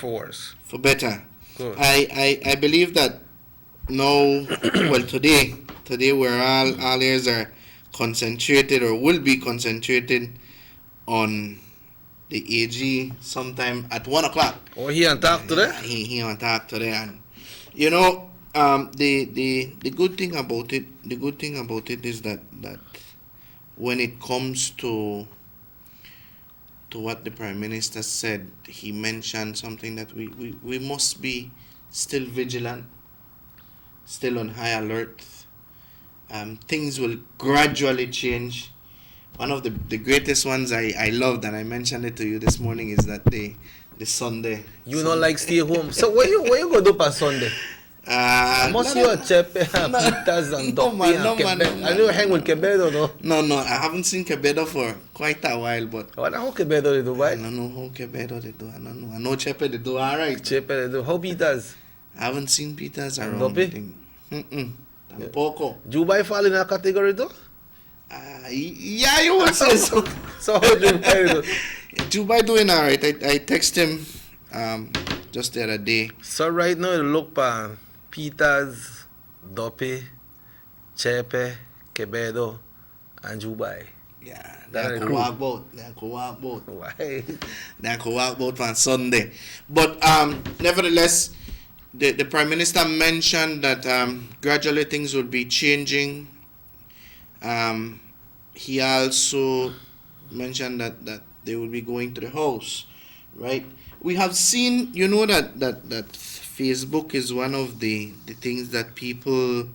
for worse? For better. Good. I believe that now, well, today where all ears are concentrated or will be concentrated on the AG sometime at 1 o'clock. Oh, he on talk today? Yeah, he on talk today, and the good thing about it is that when it comes to what the Prime Minister said, he mentioned something that we must be still vigilant, still on high alert. Things will gradually change. One of the greatest ones I loved, and I mentioned it to you this morning, is that the Sunday. You don't like stay home. So what you go do for Sunday? Must you chepe pitas and dopi and Quebec? I know hang with Quebedo, no? No, I haven't seen Quebedo for quite a while, but What how Quebedo they do, I right? don't know how Quebedo they do. I don't know. I know Chepe they do alright. Chepe they do. How pitas? I haven't seen Peters around. Dopi? Tampoco. Dubai fall in that category too? Yeah, you would say so. So how Dubai do? Dubai doing alright. I text him just the other day. So right now you look for pitas, dopi, chepe, Quebedo, and Dubai. Yeah, That they is could cool. walk both. They could walk both. Why? They could walk both on Sunday. But nevertheless, the Prime Minister mentioned that gradually things will be changing. He also mentioned that they will be going to the house, right? We have seen, that Facebook is one of the things that people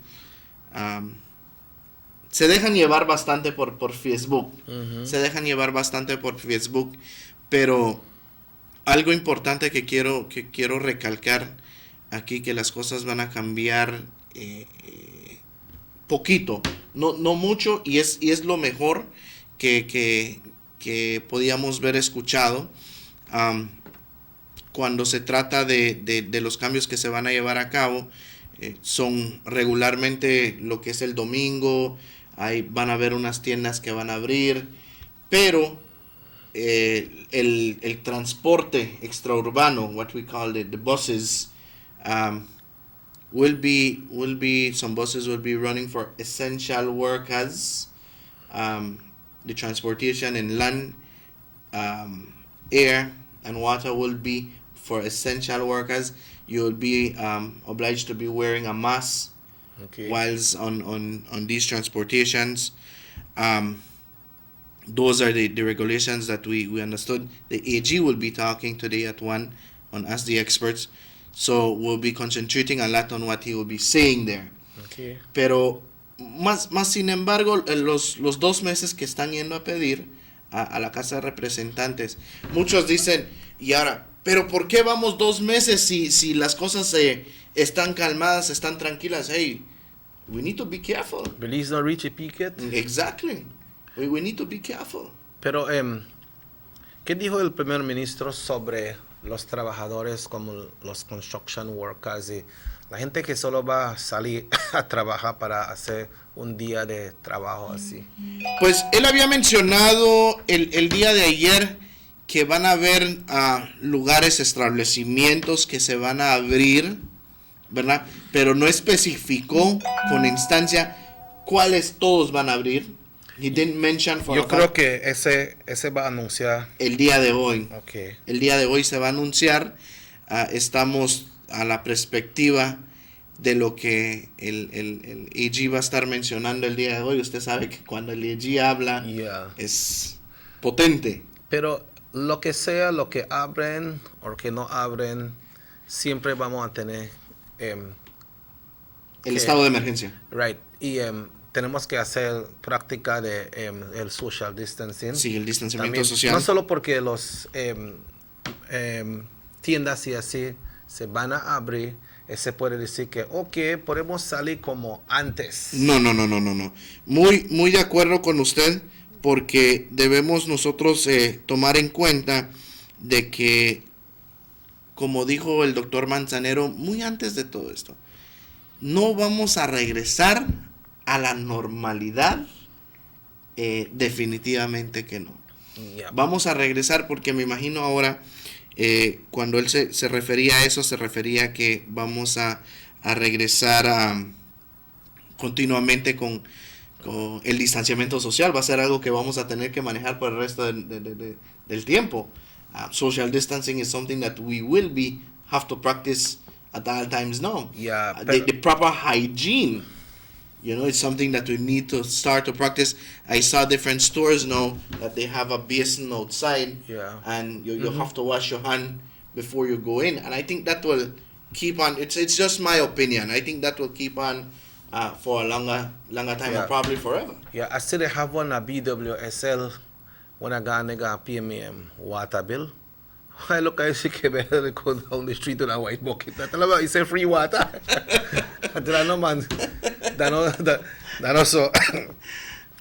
se dejan llevar bastante por Facebook. Se dejan llevar bastante por Facebook, pero algo importante que quiero recalcar aquí, que las cosas van a cambiar poquito, no mucho, y es lo mejor que podíamos ver escuchado cuando se trata de los cambios que se van a llevar a cabo. Son regularmente lo que es el domingo. Ahí van a haber unas tiendas que van a abrir, pero el transporte extraurbano, what we call the buses, will be some buses will be running for essential workers. The transportation in land, air, and water will be for essential workers. You will be obliged to be wearing a mask. Okay. Whilst on these transportations. Those are the regulations that we understood. The AG will be talking today at 1 on Ask the Experts, so we'll be concentrating a lot on what he will be saying there. Okay. Pero más sin embargo, los 2 meses que están yendo a pedir a la Casa de Representantes, muchos dicen, y ahora, pero ¿por qué vamos 2 meses si las cosas están calmadas, están tranquilas? Hey, we need to be careful. Belize not reach a peak yet. Exactly. We need to be careful. Pero, ¿qué dijo el primer ministro sobre los trabajadores como los construction workers y la gente que solo va a salir a trabajar para hacer un día de trabajo así? Pues él había mencionado el día de ayer que van a haber lugares, establecimientos que se van a abrir, ¿verdad? Pero no especificó con instancia cuáles todos van a abrir. He didn't mention for Yo creo que ese va a anunciar el día de hoy. Okay. El día de hoy se va a anunciar. Estamos a la perspectiva de lo que el AG va a estar mencionando el día de hoy. Usted sabe que cuando el AG habla es potente. Pero lo que sea, lo que abren o que no abren, siempre vamos a tener el estado de emergencia. Right. Y tenemos que hacer práctica de el social distancing. Sí, el distanciamiento también, social. No solo porque los tiendas y así se van a abrir, se puede decir que, ok, podemos salir como antes. No. Muy de acuerdo con usted, porque debemos nosotros tomar en cuenta de que, como dijo el doctor Manzanero, muy antes de todo esto, no vamos a regresar a la normalidad, definitivamente que no. Yeah. Vamos a regresar porque me imagino ahora Cuando él se refería a eso, se refería a que vamos a regresar continuamente con el distanciamiento social. Va a ser algo que vamos a tener que manejar por el resto del tiempo. Social distancing is something that we will have to practice at all times now. Yeah, The proper hygiene, it's something that we need to start to practice. I saw different stores now that they have a basin outside, Yeah. and you have to wash your hand before you go in. And I think that will keep on. It's just my opinion. I think that will keep on for a longer time, Yeah. or probably forever. Yeah, I still have one a BWSL when I got pay me water bill. I look, I see que better go down the street with a white bucket. Talaga, it's a free water. No man, no so.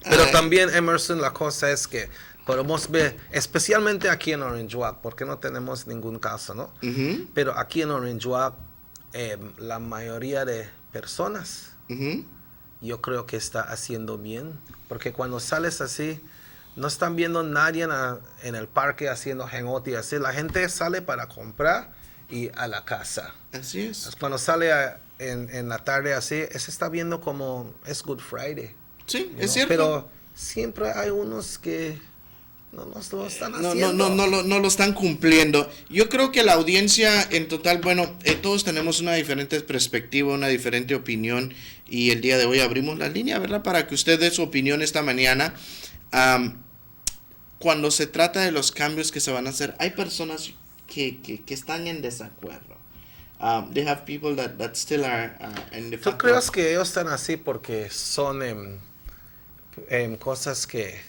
Pero también, Emerson, la cosa es que podemos ver, especialmente aquí en Orange Walk, porque no tenemos ningún caso, ¿no? Mm-hmm. Pero aquí en Orange Walk, la mayoría de personas, Mm-hmm. yo creo que está haciendo bien, porque cuando sales así, no están viendo nadie en el parque haciendo hangout y así. La gente sale para comprar y a la casa. Así es. Cuando sale en la tarde así, se está viendo como es Good Friday. Sí, ¿no? es cierto. Pero siempre hay unos que no lo están haciendo. No lo están cumpliendo. Yo creo que la audiencia en total, bueno, todos tenemos una diferente perspectiva, una diferente opinión, y el día de hoy abrimos la línea, ¿verdad? Para que usted dé su opinión esta mañana. Cuando se trata de los cambios que se van a hacer, hay personas que están en desacuerdo. They have people that still are in the ¿Tú crees que ellos están así porque son cosas que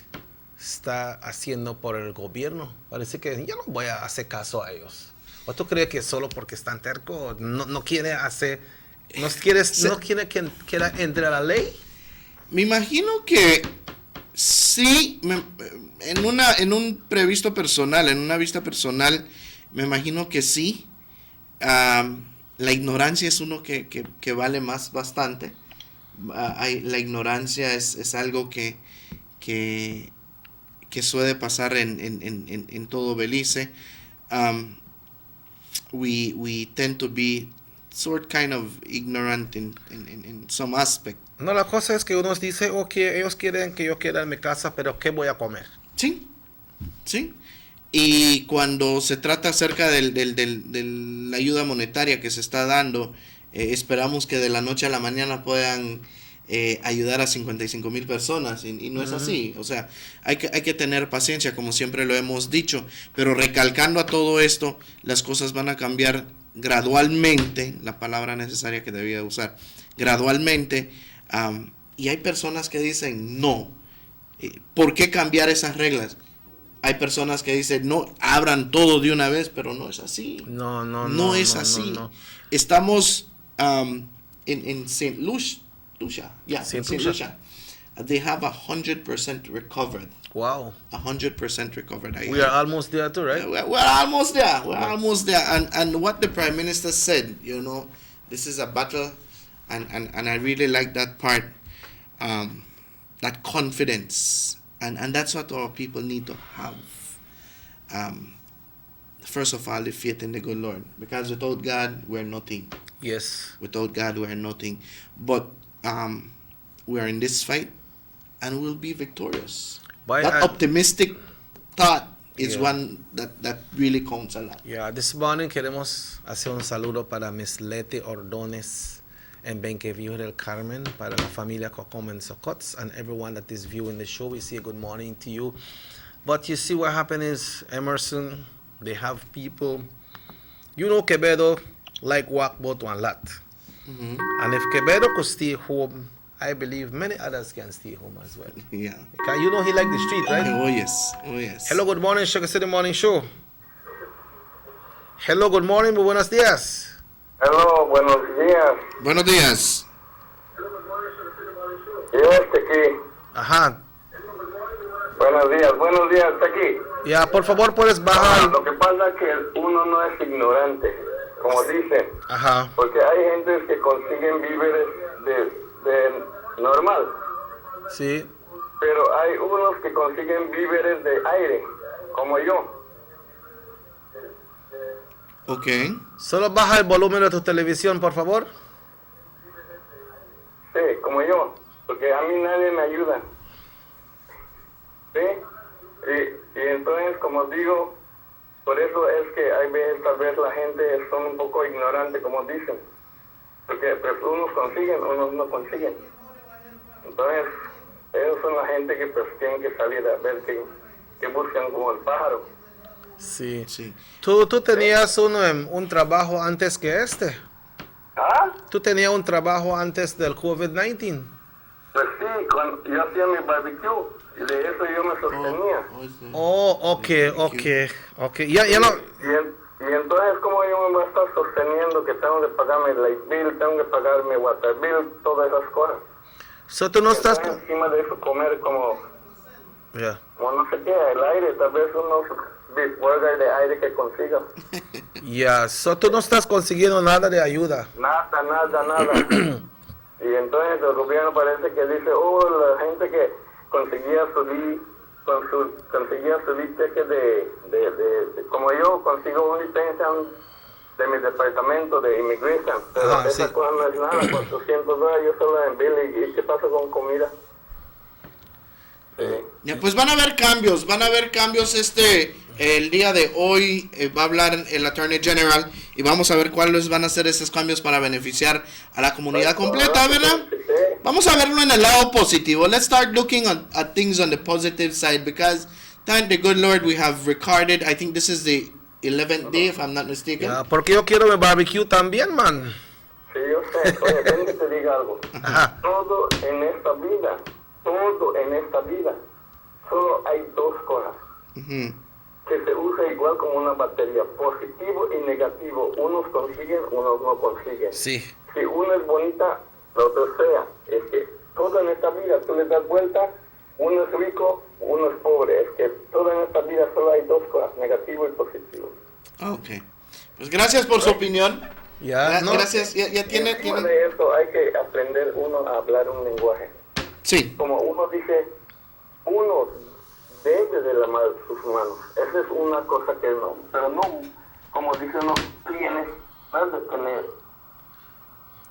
está haciendo por el gobierno? Parece que yo no voy a hacer caso a ellos. ¿O tú crees que solo porque están tercos no quiere hacer, no quiere que quiera entrar a la ley? Me imagino que sí, en un previsto personal, en una vista personal, me imagino que sí. La ignorancia es uno que vale más bastante. La ignorancia es algo que suele pasar en todo Belice. We tend to be kind of ignorant in some aspect. No, la cosa es que uno dice, que ellos quieren que yo quede en mi casa, pero ¿qué voy a comer? Sí. Y cuando se trata acerca de la ayuda monetaria que se está dando, esperamos que de la noche a la mañana puedan ayudar a 55,000 personas, y no es así. O sea, hay que tener paciencia, como siempre lo hemos dicho, pero recalcando a todo esto, las cosas van a cambiar gradualmente, la palabra necesaria que debía usar, gradualmente. Y hay personas que dicen, no, ¿por qué cambiar esas reglas? Hay personas que dicen, no, abran todo de una vez, pero no es así. No es así. No. Estamos en St. Lucia. Yeah, St. St. Lucia. Lucia. They have 100% recovered. Wow. 100% recovered. We are almost there too, right? We're almost there. Almost there. And what the Prime Minister said, this is a battle, and I really like that part, that confidence. And that's what our people need to have. First of all, the faith in the good Lord. Because without God, we're nothing. Yes. Without God, we're nothing. But we are in this fight, and we'll be victorious. That optimistic thought is one that really counts a lot. Yeah, this morning queremos hacer un saludo para Miss Leti Ordones en Benqueview del Carmen, para la familia Cocom Socots, and everyone that is viewing the show. We say good morning to you. But you see what happened is, Emerson, they have people, Quevedo like walk boat one lot. Mm-hmm. And if Quevedo could stay home, I believe many others can stay home as well. Yeah. Because he like the street, right? Oh yes. Hello, good morning, Sugar City Morning Show. Hello, good morning, muy buenos días. Hello, buenos días. Buenos días. Yo estoy aquí. Ajá. Buenos días, está aquí. Ya, por favor, puedes bajar. Lo que pasa es que uno no es ignorante, como dicen. Ajá. Porque hay gente que consiguen víveres de normal. Sí. Pero hay unos que consiguen víveres de aire, como yo. Okay. Solo baja el volumen de tu televisión, por favor. Sí, como yo, porque a mí nadie me ayuda. ¿Sí? Y entonces, como digo, por eso es que hay veces, tal vez la gente son un poco ignorante, como dicen. Porque pues unos consiguen, unos no consiguen. Entonces, ellos son la gente que pues tienen que salir a ver que buscan como el pájaro. Sí. Sí. ¿Tú tenías un trabajo antes que este? ¿Ah? ¿Tú tenías un trabajo antes del COVID-19? Pues sí, cuando yo hacía mi barbecue y de eso yo me sostenía. Ok. Ya no. Y entonces, ¿cómo yo me voy a estar sosteniendo que tengo que pagarme el light bill, tengo que pagar mi water bill, todas esas cosas? So, tú no Y estás. entonces, encima de eso, comer como Ya. no sé qué, el aire, tal vez unos burgers de aire que consiga. Ya. So, tú no estás consiguiendo nada de ayuda. Nada. Y entonces el gobierno parece que dice, la gente que conseguía subir cheques de como yo consigo una licencia de mi departamento de inmigración, pero Ajá, esa sí. cosa no es nada, $400 yo solo en bill y ¿qué pasa con comida? Ya, pues van a haber cambios el día de hoy va a hablar el Attorney General y vamos a ver cuáles van a ser esos cambios para beneficiar a la comunidad completa, ¿verdad? Vamos a verlo en el lado positivo. Let's start looking at things on the positive side because thank the good Lord we have recorded. I think this is the 11th day if I'm not mistaken. Ya, porque yo quiero mi barbecue también, man. Sí, yo sé. Oye, ven que te diga algo. Ajá. Todo en esta vida, solo hay dos cosas Ujú. que se usa igual como una batería, positivo y negativo. Unos consiguen, unos no consiguen. Sí. Si uno es bonita, la otra es fea. Es que todo en esta vida, tú le das vuelta, uno es rico, uno es pobre. Es que todo en esta vida solo hay dos cosas, negativo y positivo. Ok. Pues gracias por su opinión. Ya, no. Gracias. Ya tiene. Encima de eso hay que aprender uno a hablar un lenguaje. Sí. Como uno dice, uno debe de lavar sus manos. Esa es una cosa que no, pero no, como dice uno, tienes, has de tener.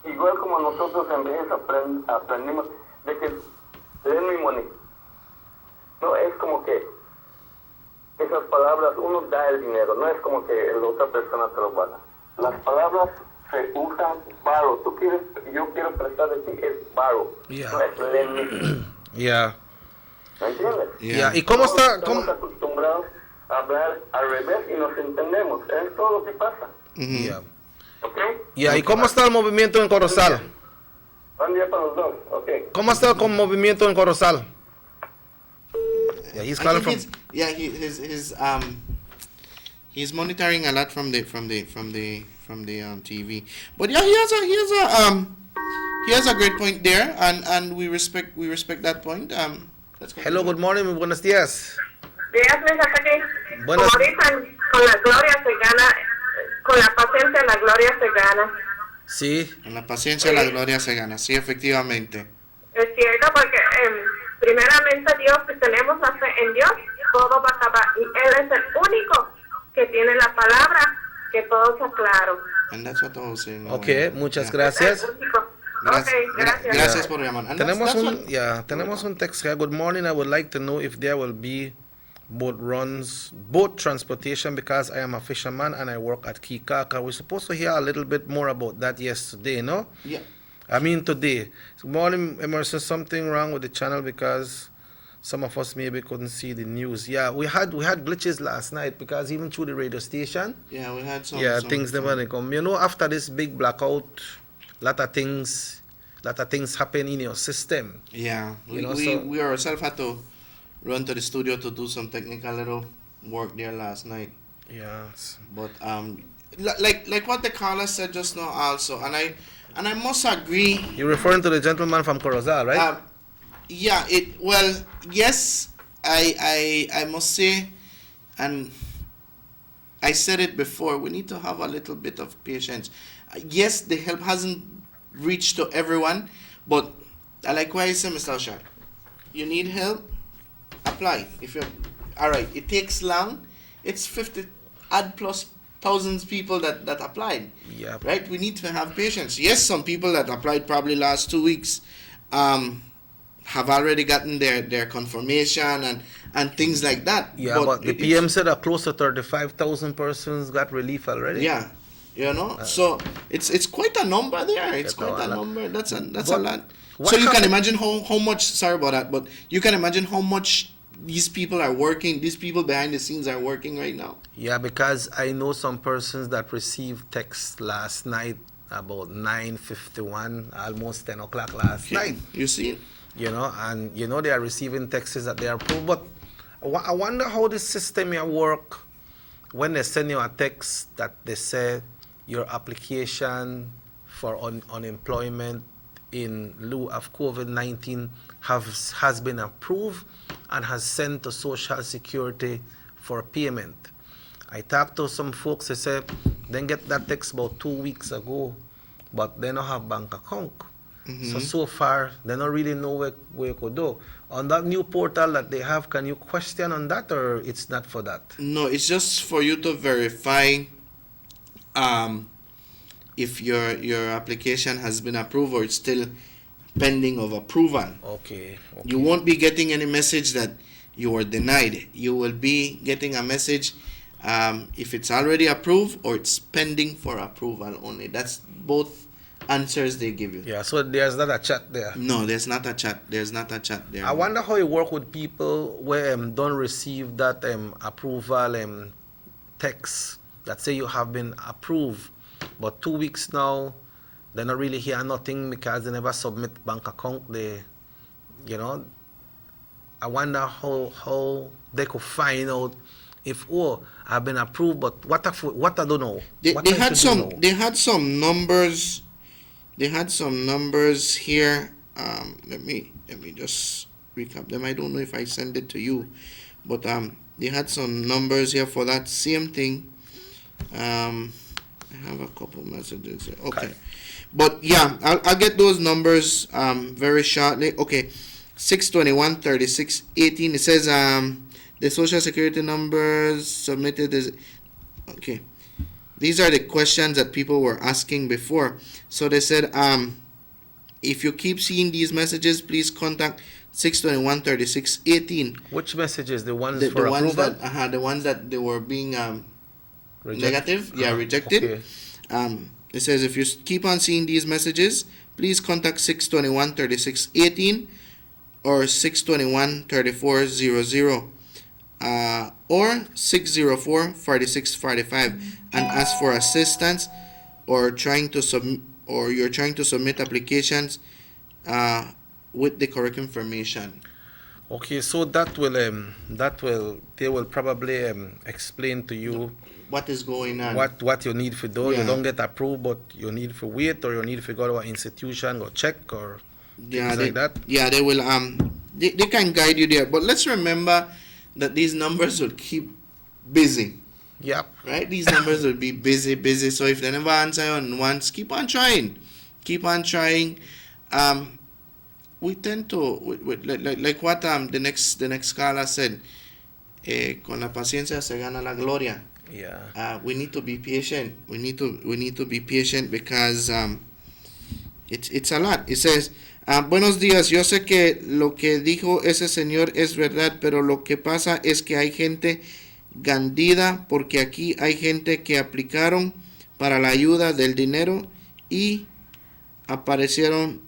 Igual como nosotros en vez aprendimos de que lend me money. No es como que esas palabras, uno da el dinero, no es como que la otra persona te lo va a dar. Las palabras se usan borrow. Yo quiero prestar de ti, es borrow. Yeah. No es lend me. Ya. ¿Me entiendes? Ya. ¿Y cómo está? Estamos acostumbrados a hablar al revés y nos entendemos. Es todo lo que pasa. Ujú. Ya. ¿Ok? Ya. ¿Y cómo está el movimiento en Corozal? Buen día para los dos. Ok. ¿Cómo está el movimiento en Corozal? Yeah, he's I calling think from. he's monitoring a lot from the TV. But yeah, he has a great point there, and we respect that point. Let's go. Hello, good morning, muy buenos días. Días, mis aquí. Buenas- Como dicen, con la gloria se gana, con la paciencia la gloria se gana. Sí. En la paciencia la gloria se gana, sí, efectivamente. Es cierto, porque primeramente Dios, si tenemos la fe en Dios, todo va a acabar. Y Él es el único que tiene la palabra, que todo sea claro. And that's what I was saying. Ok, muchas Yeah. gracias. El único. Gracias, Ok, gracias. gracias por llamar. And Tenemos that's un, what- yeah, tenemos un text here. Good morning. I would like to know if there will be boat transportation because I am a fisherman and I work at Kikaka. We're supposed to hear a little bit more about that yesterday, no? Yeah. I mean today. Good morning, Emerson. Something wrong with the channel because some of us maybe couldn't see the news. Yeah, we had glitches last night because even through the radio station, Yeah, we had some. things never come. You know, after this big blackout, lot of things happen in your system. Yeah, You know, so- we ourselves had to run to the studio to do some technical little work there last night. Yes. But like what the caller said just now also, and I must agree. You're referring to the gentleman from Corozal, right? Yeah. Yes. I must say, and I said it before. We need to have a little bit of patience. Yes, the help hasn't reached to everyone, but I like what you said, Mr. Oshad. You need help, apply. If you're all right, it takes long. It's 50 add plus thousands of people that applied. Yeah. Right? We need to have patience. Yes, some people that applied probably last 2 weeks have already gotten their confirmation and things like that. Yeah, but the PM said that close to 35,000 persons got relief already. Yeah, so it's quite a number there. It's quite a number. That's a lot. So you can imagine how much. Sorry about that, but you can imagine how much these people are working. These people behind the scenes are working right now. Yeah, because I know some persons that received text last night about 9:51, almost 10 o'clock last night. You see? And they are receiving texts that they are approved. But I wonder how the system will work when they send you a text that they say your application for unemployment in lieu of COVID-19 has been approved and has sent to Social Security for payment. I talked to some folks, they said they get that text about 2 weeks ago, but they don't have bank account. So far, they don't really know where you could do. On that new portal that they have, can you question on that, or it's not for that? No, it's just for you to verify if your application has been approved or it's still pending of approval. Okay. You won't be getting any message that you were denied. You will be getting a message if it's already approved or it's pending for approval only. That's both answers they give you. Yeah, so there's not a chat there. No, there's not a chat. There's not a chat there. I wonder how it work with people where don't receive that approval text that say you have been approved, but 2 weeks now they not really hear nothing because they never submit bank account. I wonder how they could find out if I've been approved, but what I don't know. They had some numbers. They had some numbers here. Let me just recap them. I don't know if I send it to you, but they had some numbers here for that same thing. I have a couple messages here. Okay. But yeah, I'll get those numbers very shortly. Okay, 621 36 18. It says the Social Security numbers submitted is okay. These are the questions that people were asking before. So they said, if you keep seeing these messages, please contact 621 36 18. Which messages? The ones The for ones approval? that the ones that they were being negative, rejected. Okay. It says if you keep on seeing these messages, please contact 621 36 18 or 621 3400 or 604 46 45 and ask for assistance or you're trying to submit applications with the correct information. Okay, so they will probably explain to you what is going on, what you need to do. Yeah. You don't get approved, but you need to wait, or you need to go to an institution, go check, or things like that. Yeah, they will they can guide you there, but let's remember that these numbers will keep busy. Yep. Right, these numbers will be busy. So if they never answer on once, keep on trying. We tend to like what the next caller said. Con la paciencia se gana la gloria. Yeah. We need to be patient. We need to be patient because it's a lot. It says, buenos días. Yo sé que lo que dijo ese señor es verdad, pero lo que pasa es que hay gente gandida porque aquí hay gente que aplicaron para la ayuda del dinero y aplicaron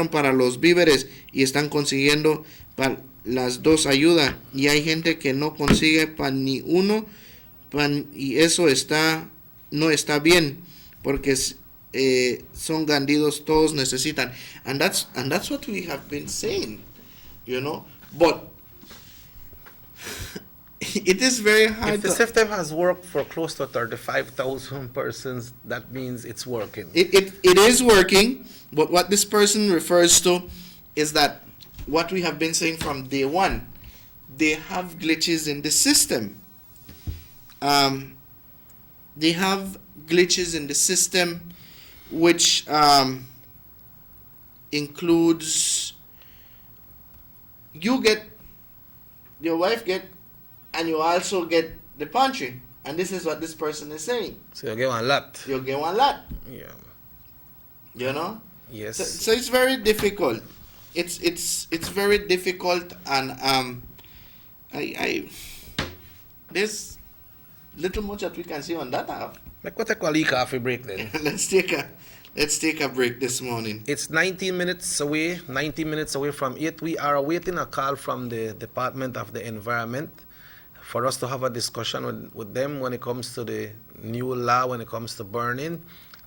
para los víveres y están consiguiendo para las dos ayudas y hay gente que no consigue para ni uno y eso no está bien porque son gandidos, todos necesitan, and that's what we have been saying, but it is very hard. If the system has worked for close to 35,000 persons, that means it's working. It is working, but what this person refers to is that what we have been saying from day one, they have glitches in the system. They have glitches in the system, which includes your wife get, and you also get the pantry. And this is what this person is saying. So you get one lot. You get one lot, Yeah. you know? Yes. So it's very difficult. It's very difficult, and I there's little much that we can see on that half. Make we take a leak coffee break then. Let's take a break this morning. It's 19 minutes away from 8. We are awaiting a call from the Department of the Environment for us to have a discussion with them when it comes to the new law, when it comes to burning,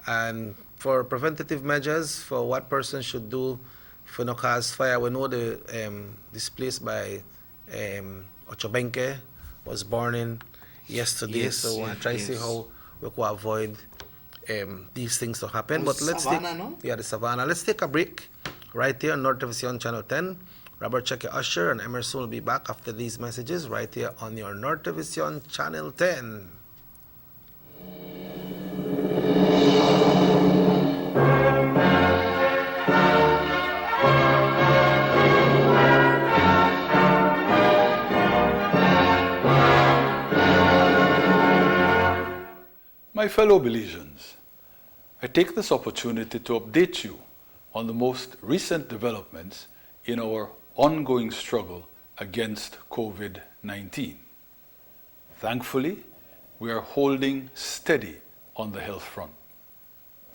and for preventative measures for what person should do for no cause fire. We know the this place by Ochobenke was burning yesterday, Yes, so we'll try to see yes. how we could avoid these things to happen. Oh, But let's take Savannah, no? the Savannah. Let's take a break right here on North Television Channel 10. Robert Cheque Usher and Emerson will be back after these messages right here on your North Television Channel 10. My fellow Belizeans, I take this opportunity to update you on the most recent developments in our ongoing struggle against COVID-19. Thankfully, we are holding steady on the health front.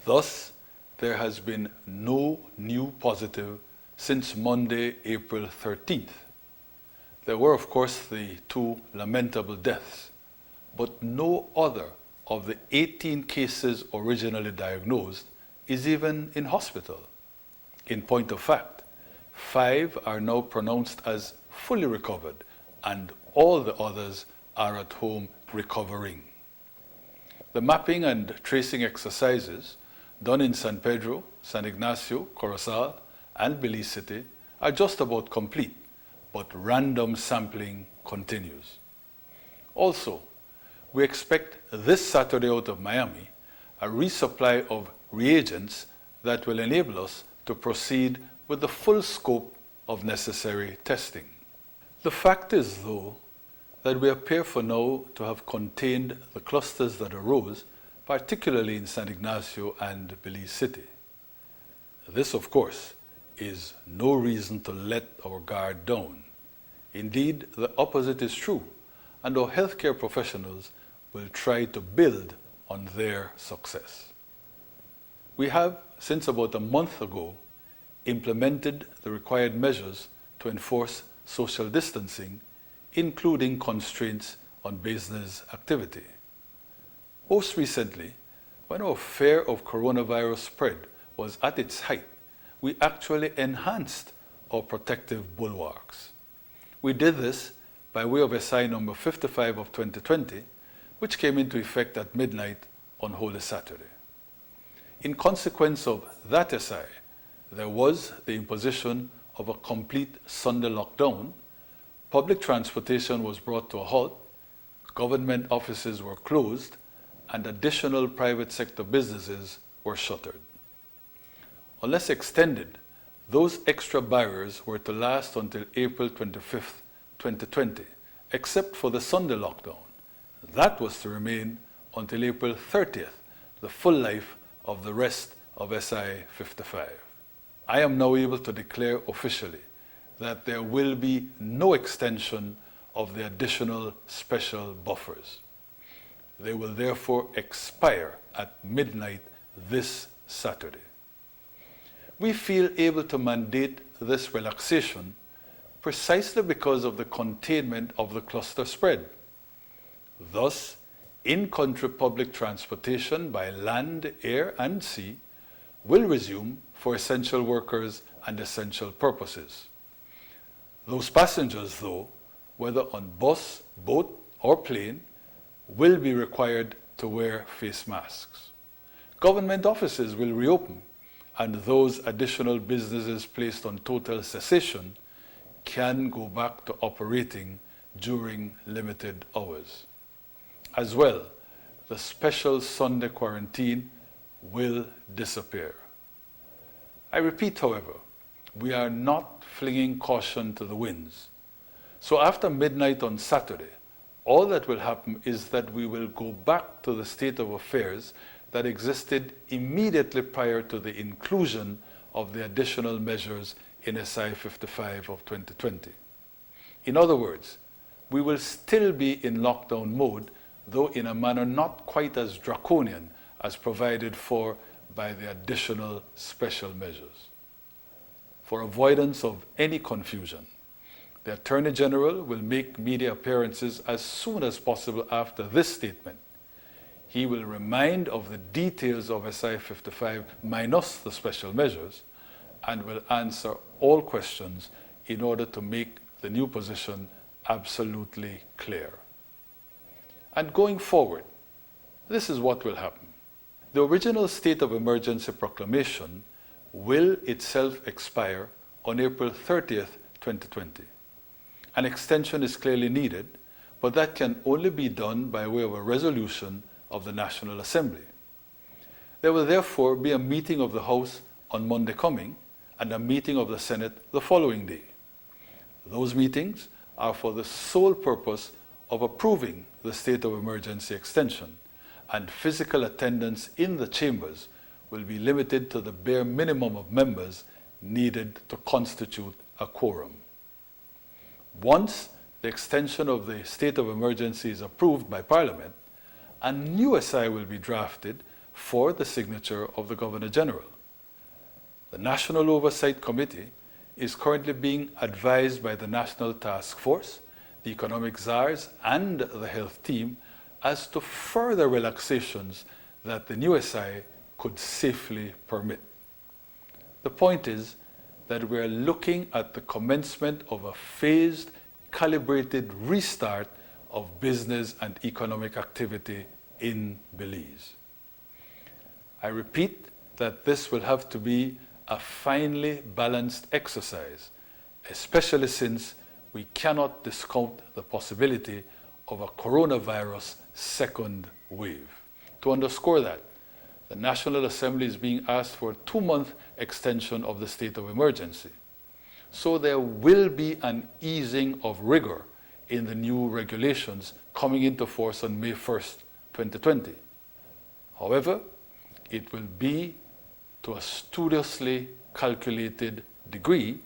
Thus, there has been no new positive since Monday, April 13th. There were, of course, the 2 lamentable deaths, but no other of the 18 cases originally diagnosed is even in hospital. In point of fact, 5 are now pronounced as fully recovered, and all the others are at home recovering. The mapping and tracing exercises done in San Pedro, San Ignacio, Corozal, and Belize City are just about complete, but random sampling continues. Also, we expect this Saturday out of Miami a resupply of reagents that will enable us to proceed with the full scope of necessary testing. The fact is, though, that we appear for now to have contained the clusters that arose, particularly in San Ignacio and Belize City. This, of course, is no reason to let our guard down. Indeed, the opposite is true, and our healthcare professionals will try to build on their success. We have, since about a month ago, implemented the required measures to enforce social distancing, including constraints on business activity. Most recently, when our fear of coronavirus spread was at its height, we actually enhanced our protective bulwarks. We did this by way of SI number 55 of 2020, which came into effect at midnight on Holy Saturday. In consequence of that SI, there was the imposition of a complete Sunday lockdown, public transportation was brought to a halt, government offices were closed, and additional private sector businesses were shuttered. Unless extended, those extra barriers were to last until April 25th, 2020, except for the Sunday lockdown. That was to remain until April 30th, the full life of the rest of SI 55. I am now able to declare officially that there will be no extension of the additional special buffers. They will therefore expire at midnight this Saturday. We feel able to mandate this relaxation precisely because of the containment of the cluster spread. Thus, in-country public transportation by land, air, and sea will resume for essential workers and essential purposes. Those passengers, though, whether on bus, boat, or plane, will be required to wear face masks. Government offices will reopen, and those additional businesses placed on total cessation can go back to operating during limited hours. As well, the special Sunday quarantine will disappear. I repeat, however, we are not flinging caution to the winds. So after midnight on Saturday, all that will happen is that we will go back to the state of affairs that existed immediately prior to the inclusion of the additional measures in SI 55 of 2020. In other words, we will still be in lockdown mode, though in a manner not quite as draconian as provided for by the additional special measures. For avoidance of any confusion, the Attorney General will make media appearances as soon as possible after this statement. He will remind of the details of SI 55 minus the special measures and will answer all questions in order to make the new position absolutely clear. And going forward, this is what will happen. The original state of emergency proclamation will itself expire on April 30th, 2020. An extension is clearly needed, but that can only be done by way of a resolution of the National Assembly. There will therefore be a meeting of the House on Monday coming and a meeting of the Senate the following day. Those meetings are for the sole purpose of approving the state of emergency extension, and physical attendance in the chambers will be limited to the bare minimum of members needed to constitute a quorum. Once the extension of the state of emergency is approved by Parliament, a new SI will be drafted for the signature of the Governor General. The National Oversight Committee is currently being advised by the National Task Force, the Economic Czars, and the Health Team as to further relaxations that the new SI could safely permit. The point is that we are looking at the commencement of a phased, calibrated restart of business and economic activity in Belize. I repeat that this will have to be a finely balanced exercise, especially since we cannot discount the possibility of a coronavirus second wave. To underscore that, the National Assembly is being asked for a 2-month extension of the state of emergency. So there will be an easing of rigor in the new regulations coming into force on May 1st, 2020. However, it will be to a studiously calculated degree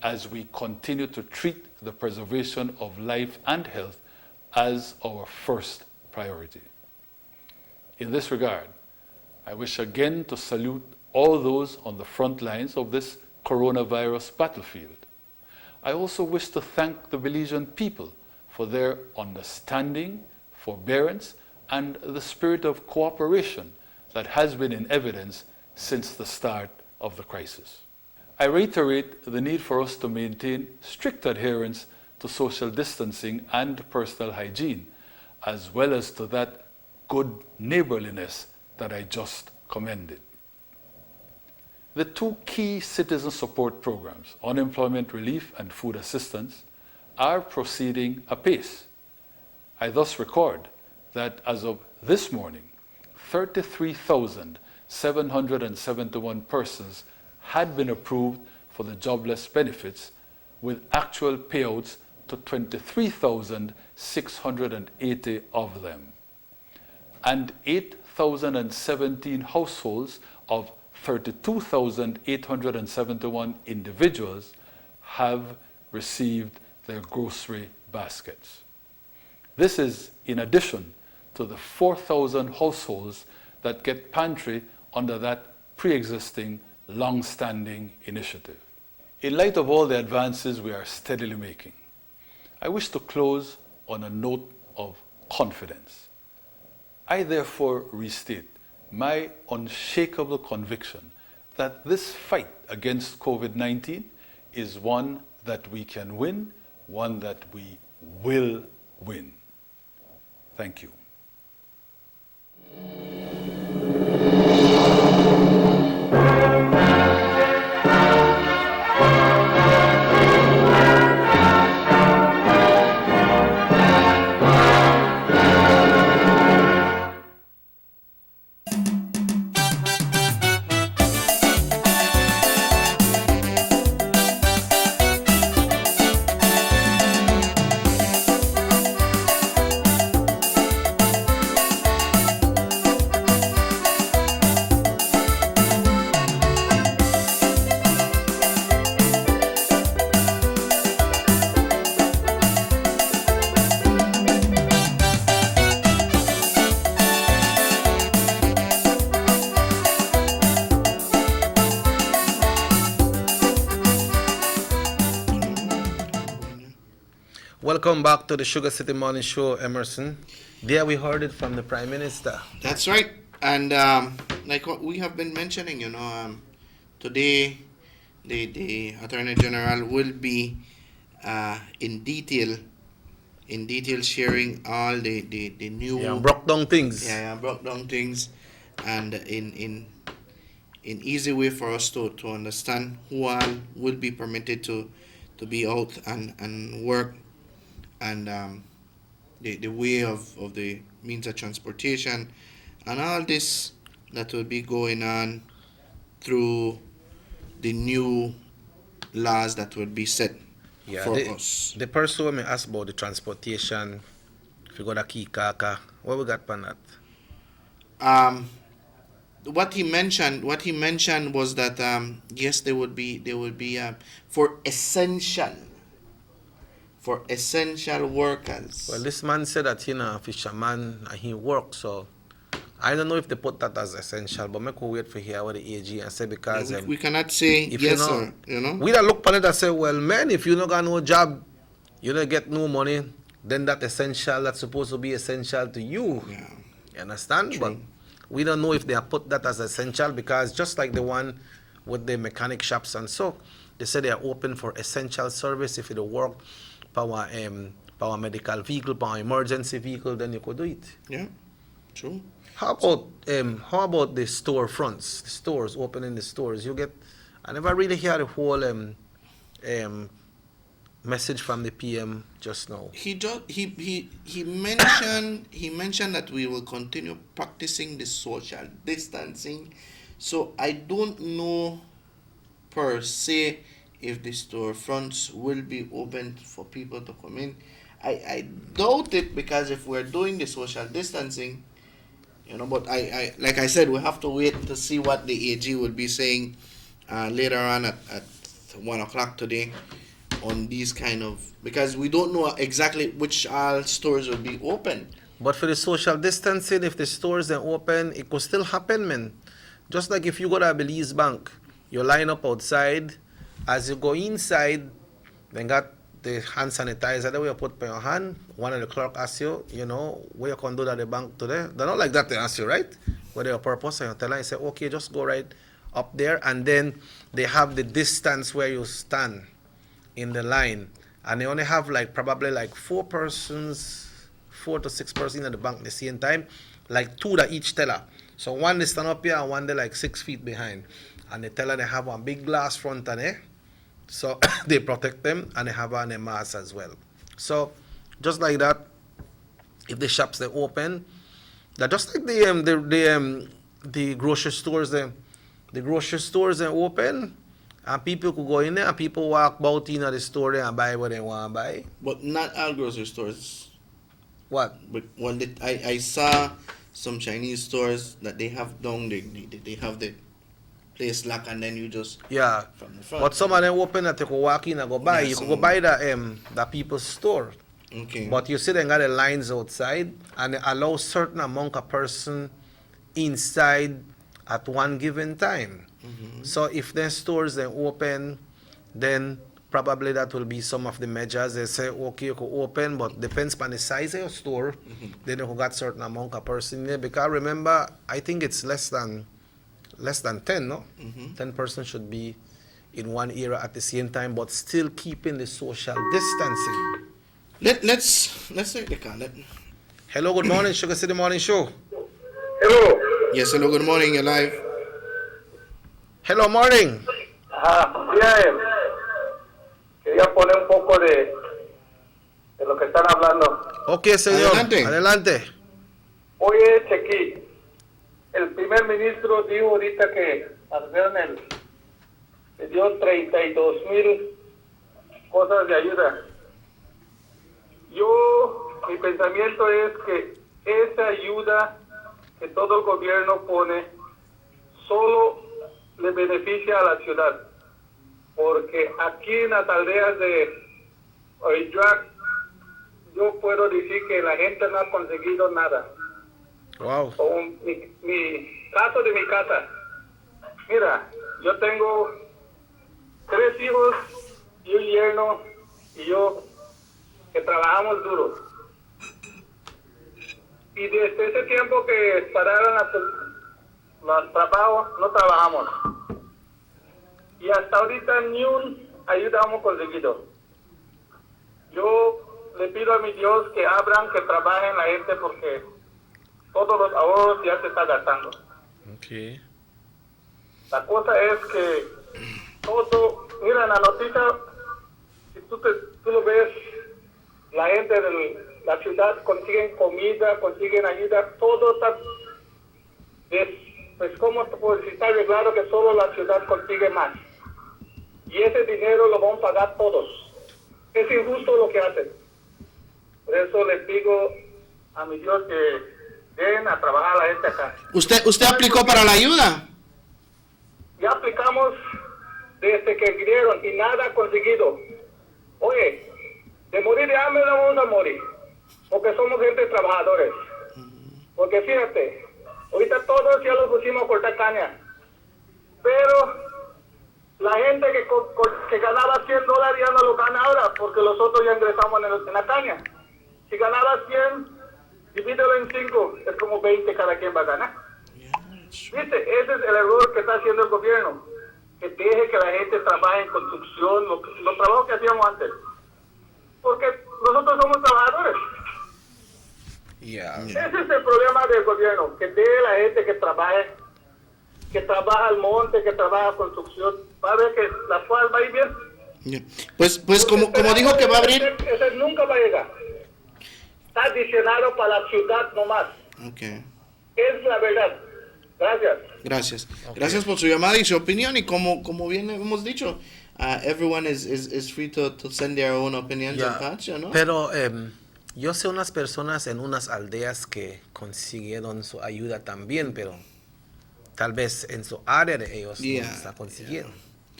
as we continue to treat the preservation of life and health as our first priority. In this regard, I wish again to salute all those on the front lines of this coronavirus battlefield. I also wish to thank the Belizean people for their understanding, forbearance, and the spirit of cooperation that has been in evidence since the start of the crisis. I reiterate the need for us to maintain strict adherence to social distancing and personal hygiene, as well as to that good neighborliness that I just commended. The 2 key citizen support programs, unemployment relief and food assistance, are proceeding apace. I thus record that as of this morning, 33,771 persons had been approved for the jobless benefits, with actual payouts to 23,680 of them. And 8,017 households of 32,871 individuals have received their grocery baskets. This is in addition to the 4,000 households that get pantry under that pre-existing, long-standing initiative. In light of all the advances we are steadily making, I wish to close on a note of confidence. I therefore restate my unshakable conviction that this fight against COVID-19 is one that we can win, one that we will win. Thank you. Welcome back to the Sugar City Morning Show, Emerson. There we heard it from the Prime Minister. That's right. And like what we have been mentioning, today the Attorney General will be in detail sharing all the new Broke down things. broke down things, and in easy way for us to understand who all will be permitted to be out and work, and the way of the means of transportation, and all this that will be going on through the new laws that will be set for us. The person who me ask about the transportation, if you go to Kikaka, what we got for that? What he mentioned was that yes, there would be for essential workers. Well, this man said that he's a fisherman and he works, so I don't know if they put that as essential, but I could wait for hear what the AG and say, because we cannot say if yes you know, or we don't look on it and say, well, man, if you don't got no job, you don't get no money, then that essential that's supposed to be essential to you. Yeah. You understand? True. But we don't know if they have put that as essential, because just like the one with the mechanic shops and so, they say they are open for essential service. If you work power medical vehicle, power emergency vehicle, then you could do it. Yeah, true. How about the storefronts, the stores, opening the stores? I never really hear the whole message from the PM just now. He mentioned that we will continue practicing the social distancing. So I don't know per se if the storefronts will be open for people to come in. I doubt it, because if we're doing the social distancing, but I like I said, we have to wait to see what the AG will be saying later on at 1 o'clock today on these kind of, because we don't know exactly which all stores will be open. But for the social distancing, if the stores are open, it could still happen, man. Just like if you go to a Belize Bank, you line up outside. As you go inside, then got the hand sanitizer that you put by your hand. One of the clerk asks you, where you can do that at the bank today. They're not like that, they ask you, right? What your purpose, and you tell them, you say, okay, just go right up there, and then they have the distance where you stand in the line, and they only have probably 4 to 6 persons at the bank at the same time, 2 that each teller. So one they stand up here and one they 6 feet behind, and the teller they have one big glass front on it, so they protect them, and they have on a mask as well. So just like that, if the shops they open, that just like the grocery stores the grocery stores are open, and people could go in there and people walk about in the store and buy what they want to buy. But not all grocery stores. What? But I saw some Chinese stores that they have down, they have the place locked, and then you just from the front. But some of them open that you could walk in and go buy. You could go buy the people's store. Okay. But you see they got the lines outside, and they allow certain amount of person inside at one given time. Mm-hmm. So if their stores are open, then probably that will be some of the measures. They say, okay, you can open, but depends on the size of your store. Mm-hmm. Then you got certain amount of person there. Because remember, I think it's less than 10, no? Mm-hmm. 10 persons should be in one area at the same time, but still keeping the social distancing. Let's take the call. Hello, good morning, Sugar City Morning Show. Hello. Yes, hello, good morning, you're live. Hello, morning. Quería poner un poco de lo que están hablando. Okay, señor. Adelante. Adelante. Oye, Chequi, el primer ministro dijo ahorita que le dio 32,000 cosas de ayuda. Mi pensamiento es que esa ayuda que todo el gobierno pone solo le beneficia a la ciudad, porque aquí en las aldeas de Oijuac yo puedo decir que la gente no ha conseguido nada. Wow. Mi caso de mi casa, mira, yo tengo 3 hijos y un yerno, y yo que trabajamos duro. Y desde ese tiempo que pararon los trabajos, no trabajamos. Y hasta ahorita ni un ayuda hemos conseguido. Yo le pido a mi Dios que abran, que trabajen la gente porque todos los ahorros ya se están gastando. Okay. La cosa es que todo, mira en la noticia, si tú lo ves, la gente de la ciudad consiguen comida, consiguen ayuda, todo está, pues como te puedo decir, está bien claro que solo la ciudad consigue más. Y ese dinero lo vamos a pagar todos. Es injusto lo que hacen. Por eso les digo a mi Dios que den a trabajar a la gente acá. ¿Usted aplicó para la ayuda? Ya aplicamos desde que vinieron y nada conseguido. Oye, de morir de hambre no vamos a morir, porque somos gente trabajadores. Porque fíjate, ahorita todos ya los pusimos a cortar caña, pero la gente que ganaba $100 ya no lo gana ahora, porque nosotros ya ingresamos en la caña. Si ganaba 100, divídelo en 5, es como 20 cada quien va a ganar. ¿Viste? Ese es el error que está haciendo el gobierno, que deje que la gente trabaje en construcción, los trabajos que hacíamos antes. Porque nosotros somos trabajadores. Yeah. Ese es el problema del gobierno, que deje la gente que trabaja al monte, que trabaja construcción, va a ver que la cual va a ir bien. Yeah. Pues como dijo que va a abrir... Ese nunca va a llegar. Está adicionado para la ciudad nomás. Okay. Es la verdad. Gracias. Gracias por su llamada y su opinión, y como bien hemos dicho, everyone is free to send their own opinions and thoughts, you know? Pero yo sé unas personas en unas aldeas que consiguieron su ayuda también, pero tal vez en su área de ellos no la consiguieron.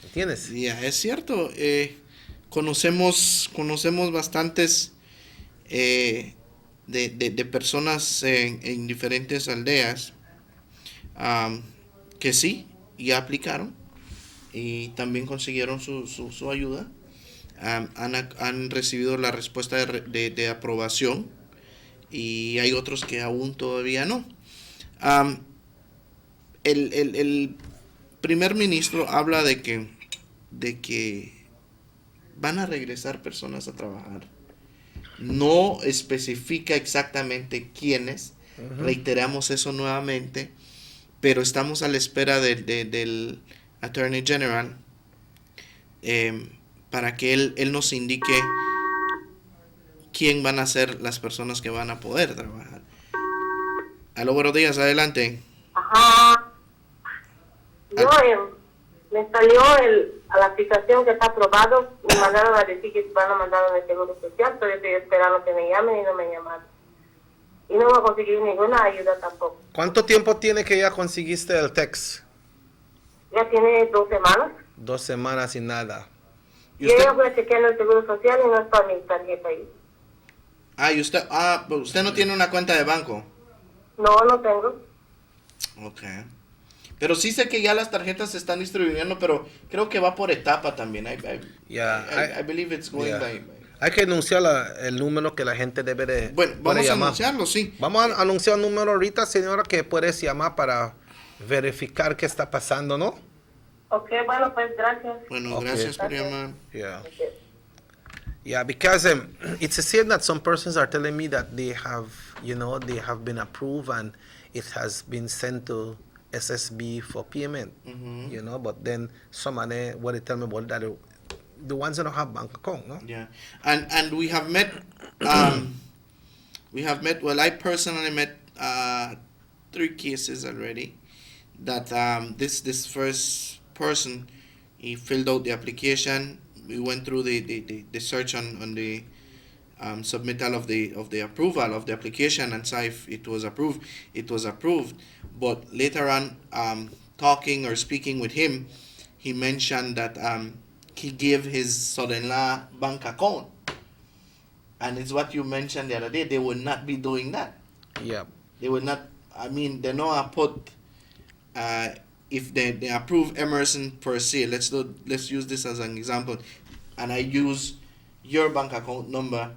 ¿Entiendes? Es cierto. Conocemos bastantes de personas en diferentes aldeas que sí, ya aplicaron y también consiguieron su ayuda. Han recibido la respuesta de aprobación, y hay otros que aún todavía no. El primer ministro habla de que van a regresar personas a trabajar. No especifica exactamente quiénes. Reiteramos eso nuevamente, pero estamos a la espera del Attorney General para que él nos indique quién van a ser las personas que van a poder trabajar. Aló, buenos días, adelante. Ajá. Yo me salió a la aplicación que está aprobado, me mandaron a decir que van a mandar el seguro social, pero yo estoy esperando que me llamen y no me llamaron. Y no voy a conseguir ninguna ayuda tampoco. ¿Cuánto tiempo tiene que ya conseguiste el text? Ya tiene 2 semanas. 2 semanas y nada. ¿Y Yo usted? ya voy a chequear el seguro social y no está mi tarjeta ahí. Usted no tiene una cuenta de banco. No tengo. Okay. Pero sí sé que ya las tarjetas se están distribuyendo, pero creo que va por etapa también. I believe it's going by... Hay que anunciar el número que la gente debe de Bueno, puede vamos a llamar. anunciarlo, sí. Vamos a anunciar el número ahorita, señora, que puedes llamar para verificar qué está pasando, ¿no? Ok, bueno, pues gracias. Bueno, Okay. gracias por llamar. Yeah. Okay. Yeah, because it's a shame that some persons are telling me that they have been approved and it has been sent to SSB for payment, but then some of them, what they tell me about that, the ones that don't have bank account, no? Yeah, and we have met. Well, I personally met 3 cases already. That this first person, he filled out the application. We went through the search on the submittal of the approval of the application and saw if it was approved. It was approved, but later on, talking or speaking with him, he mentioned that he gave his son-in-law bank account, and it's what you mentioned the other day. They would not be doing that. Yeah. They would not. I mean, they know I put. If they approve Emerson per se, let's use this as an example, and I use your bank account number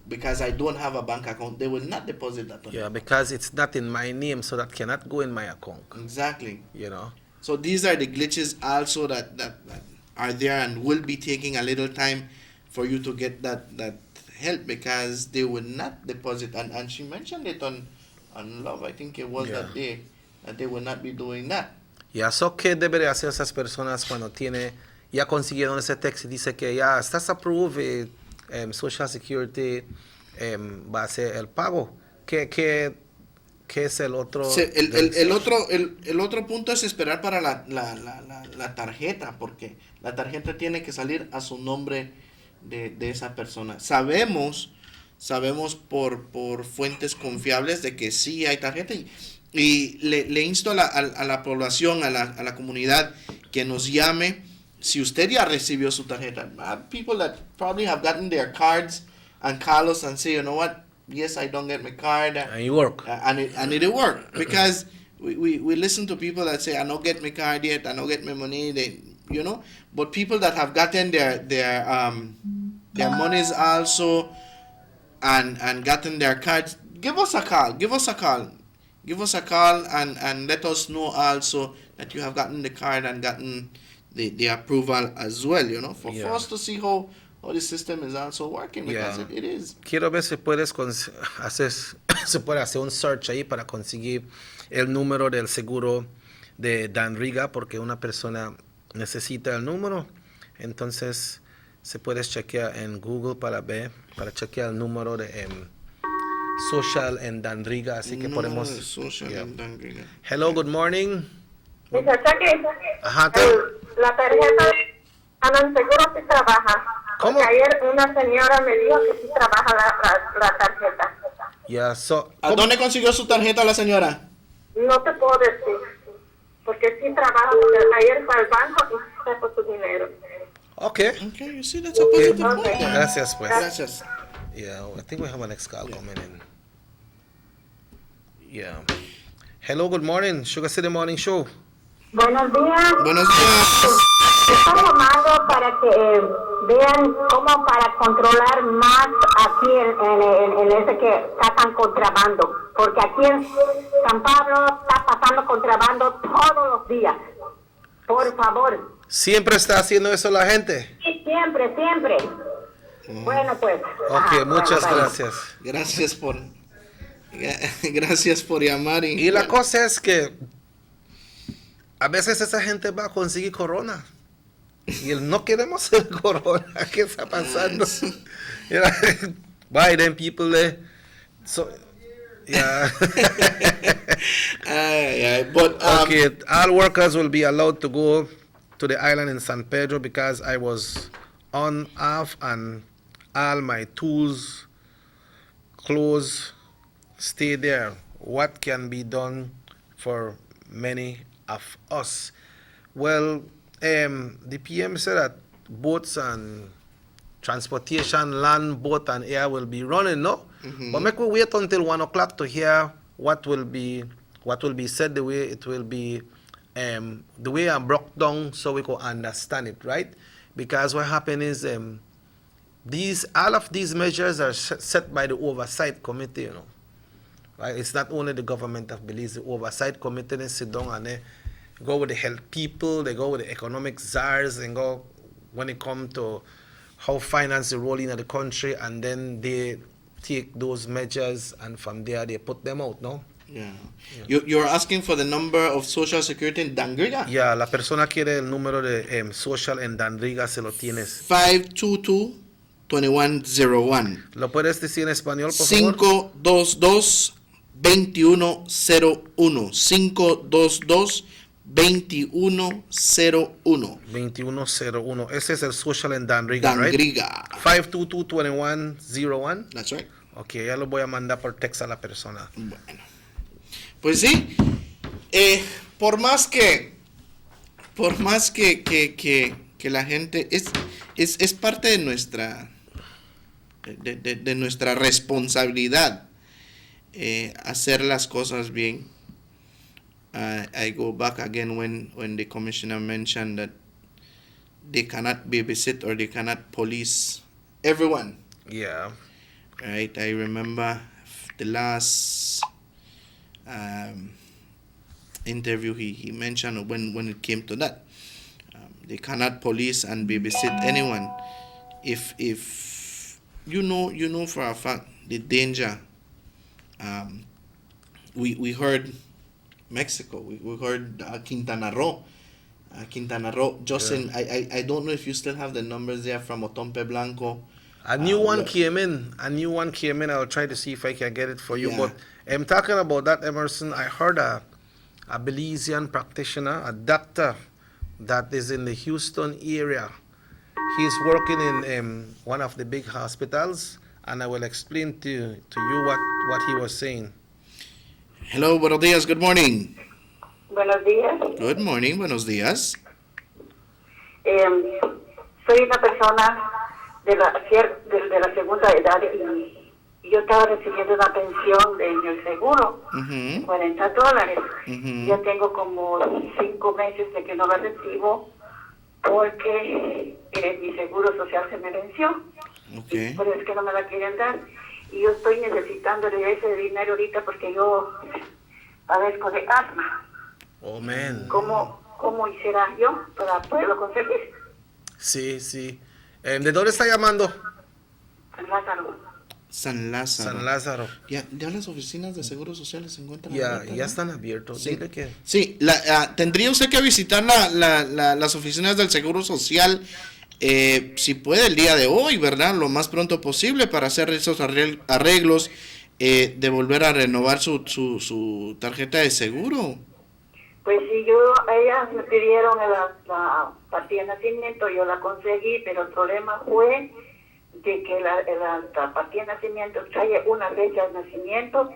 because I don't have a bank account, they will not deposit that on Yeah, you. because it's not in my name, so that cannot go in my account. Exactly. You know. So these are the glitches also that are there and will be taking a little time for you to get that help, because they will not deposit, and she mentioned it on Love, I think it was Yeah. that day, that they will not be doing that. Ya, so ¿qué debería hacer esas personas cuando ya consiguieron ese texto y dice que ya estás approved, Social Security va a hacer el pago? ¿Qué es el otro? El otro punto es esperar para la tarjeta, porque la tarjeta tiene que salir a su nombre de esa persona. Sabemos por fuentes confiables de que sí hay tarjeta, y le insto a la población, a la comunidad, que nos llame si usted ya recibió su tarjeta. People that probably have gotten their cards and call us and say, you know what, yes, I don't get my card, And you work. and it work, because we listen to people that say, I don't get my card yet, I don't get my money, but people that have gotten their monies also, and gotten their cards, give us a call and let us know also that you have gotten the card and gotten the approval as well, for Yeah. us to see how the system is also working, because Yeah. it is. Quiero ver si puedes se puede hacer un search ahí para conseguir el número del seguro de Dan Riga, porque una persona necesita el número. Entonces se puede chequear en Google para chequear el número de Social en Dan Riga, así que No, podemos. social Yeah. and Dangriga. Hello, good morning. Dice, cheque, Ajá, la tarjeta de Anan Seguro sí trabaja. ¿Cómo? Porque ayer una señora me dijo que sí trabaja la tarjeta. Yeah, so, ¿A dónde consiguió su tarjeta la señora? No te puedo decir, porque sí trabaja, porque ayer fue al banco y se fue su dinero. okay. Okay, you see, that's a positive Okay. point there. Gracias, pues. Gracias. Yeah, I think we have a next call coming in. Yeah. Hello, good morning. Sugar City Morning Show. Buenos días. Buenos días. Estoy llamando para que vean cómo para controlar más aquí en ese que sacan contrabando. Porque aquí en San Pablo está pasando contrabando todos los días. Por favor. Siempre está haciendo eso la gente. Sí, siempre, siempre. Bueno, pues. Ok, muchas bueno. gracias. Gracias por llamar. Y la cosa es que a veces esa gente va a conseguir corona. Y no queremos el corona. ¿Qué está pasando? Yeah. Biden people there. So, yeah. But Okay, all workers will be allowed to go to the island in San Pedro because I was off and all my tools, clothes stay there. What can be done for many of us? Well, the PM said that boats and transportation, land, boat, and air will be running, no? But make we wait until 1 o'clock to hear what will be said, the way it will be, the way I broke down, so we could understand it, right? Because what happened is all of these measures are set by the oversight committee, right? It's not only the government of Belize, the oversight committee. They sit down and they go with the health people, they go with the economic czars, and go when it comes to how finance is rolling in the country, and then they take those measures, and from there they put them out, no? yeah. You're asking for the number of Social Security in Dangriga? Yeah, la persona quiere el número de social en Danriga, se lo tienes. 522-2101. ¿Lo puedes decir en español, por favor? 522-2101. 522-2101. 2101. Ese es el social en Danriga, right? Dangriga. 522-2101. That's right. Ok, ya lo voy a mandar por texto a la persona. Bueno. Pues sí, por más que la gente es parte de nuestra responsabilidad hacer las cosas bien. I go back again when the commissioner mentioned that they cannot babysit or they cannot police everyone. Yeah. right? I remember the last interview he mentioned when it came to that. They cannot police and babysit anyone. If you know for a fact the danger. We heard Mexico. We heard Quintana Roo. Just in, I don't know if you still have the numbers there from Otompe Blanco. A new one came in. I'll try to see if I can get it for you. Yeah. But I'm talking about that, Emerson. I heard a Belizean practitioner, a doctor that is in the Houston area. He's working in one of the big hospitals, and I will explain to you what he was saying. Hello, buenos días, good morning. Buenos días. Good morning, buenos días. Soy una persona de la segunda edad y yo estaba recibiendo una pensión del seguro, Mhm. $40. Mhm. Yo tengo como 5 meses de que no la recibo porque mi seguro social se me venció. Okay. Pero es que no me la quieren dar. Y yo estoy necesitando de ese dinero ahorita porque yo padezco de asma. Oh, man. ¿Cómo hiciera yo para poderlo conseguir? Sí. ¿De dónde está llamando? San Lázaro. San Lázaro. San Lázaro. Ya las oficinas de Seguro Social se encuentran Ya abiertas, ¿no? ya están abiertos. Sí. Dile que... Sí, tendría usted que visitar las oficinas del Seguro Social, si puede, el día de hoy, ¿verdad? Lo más pronto posible para hacer esos arreglos, de volver a renovar su tarjeta de seguro. Pues sí, ellas me pidieron la partida de nacimiento, yo la conseguí, pero el problema fue de que la partida de nacimiento trae una fecha de nacimiento